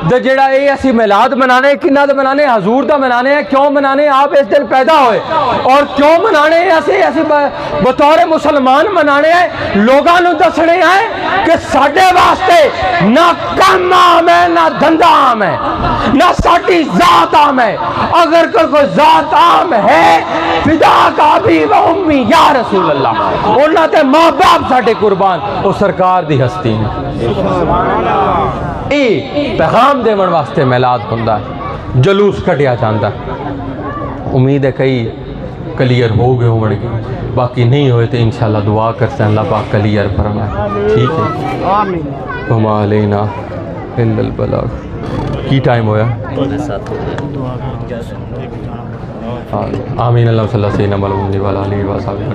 दे जेड़ा ये असी मिलाद मनाने किन्ना दे मनाने, हजूर दा मनाने हैं, क्यों मनाने, आप इस दिन पैदा होए और क्यों मनाने हैं, ऐसे बतौर मुसलमान मनाने हैं, लोगों को दसने हैं कि साडे वास्ते ना कम आम है ना धंधा आम है, ना साडी जात आम है। अगर कोई जात आम है फिदा का भी व उम्मी या रसूल अल्लाह, उन्हां ते माँ बाप साडे कुर्बान, वो सरकार दी हस्ती ने। ये पैगाम देवन वास्ते मिलाद हुंदा है, जलूस कटिया जाता है। उम्मीद है कई क्लियर हो गए होंगे, बाकी नहीं होए तो इंशाल्लाह दुआ करते हैं अल्लाह पाक क्लियर फरमाए। ठीक है, वमा अलैना इल्लल बलाग। की टाइम होया? आमीन। अल्लाह सल्लल्लाहु अलैहि वसल्लम।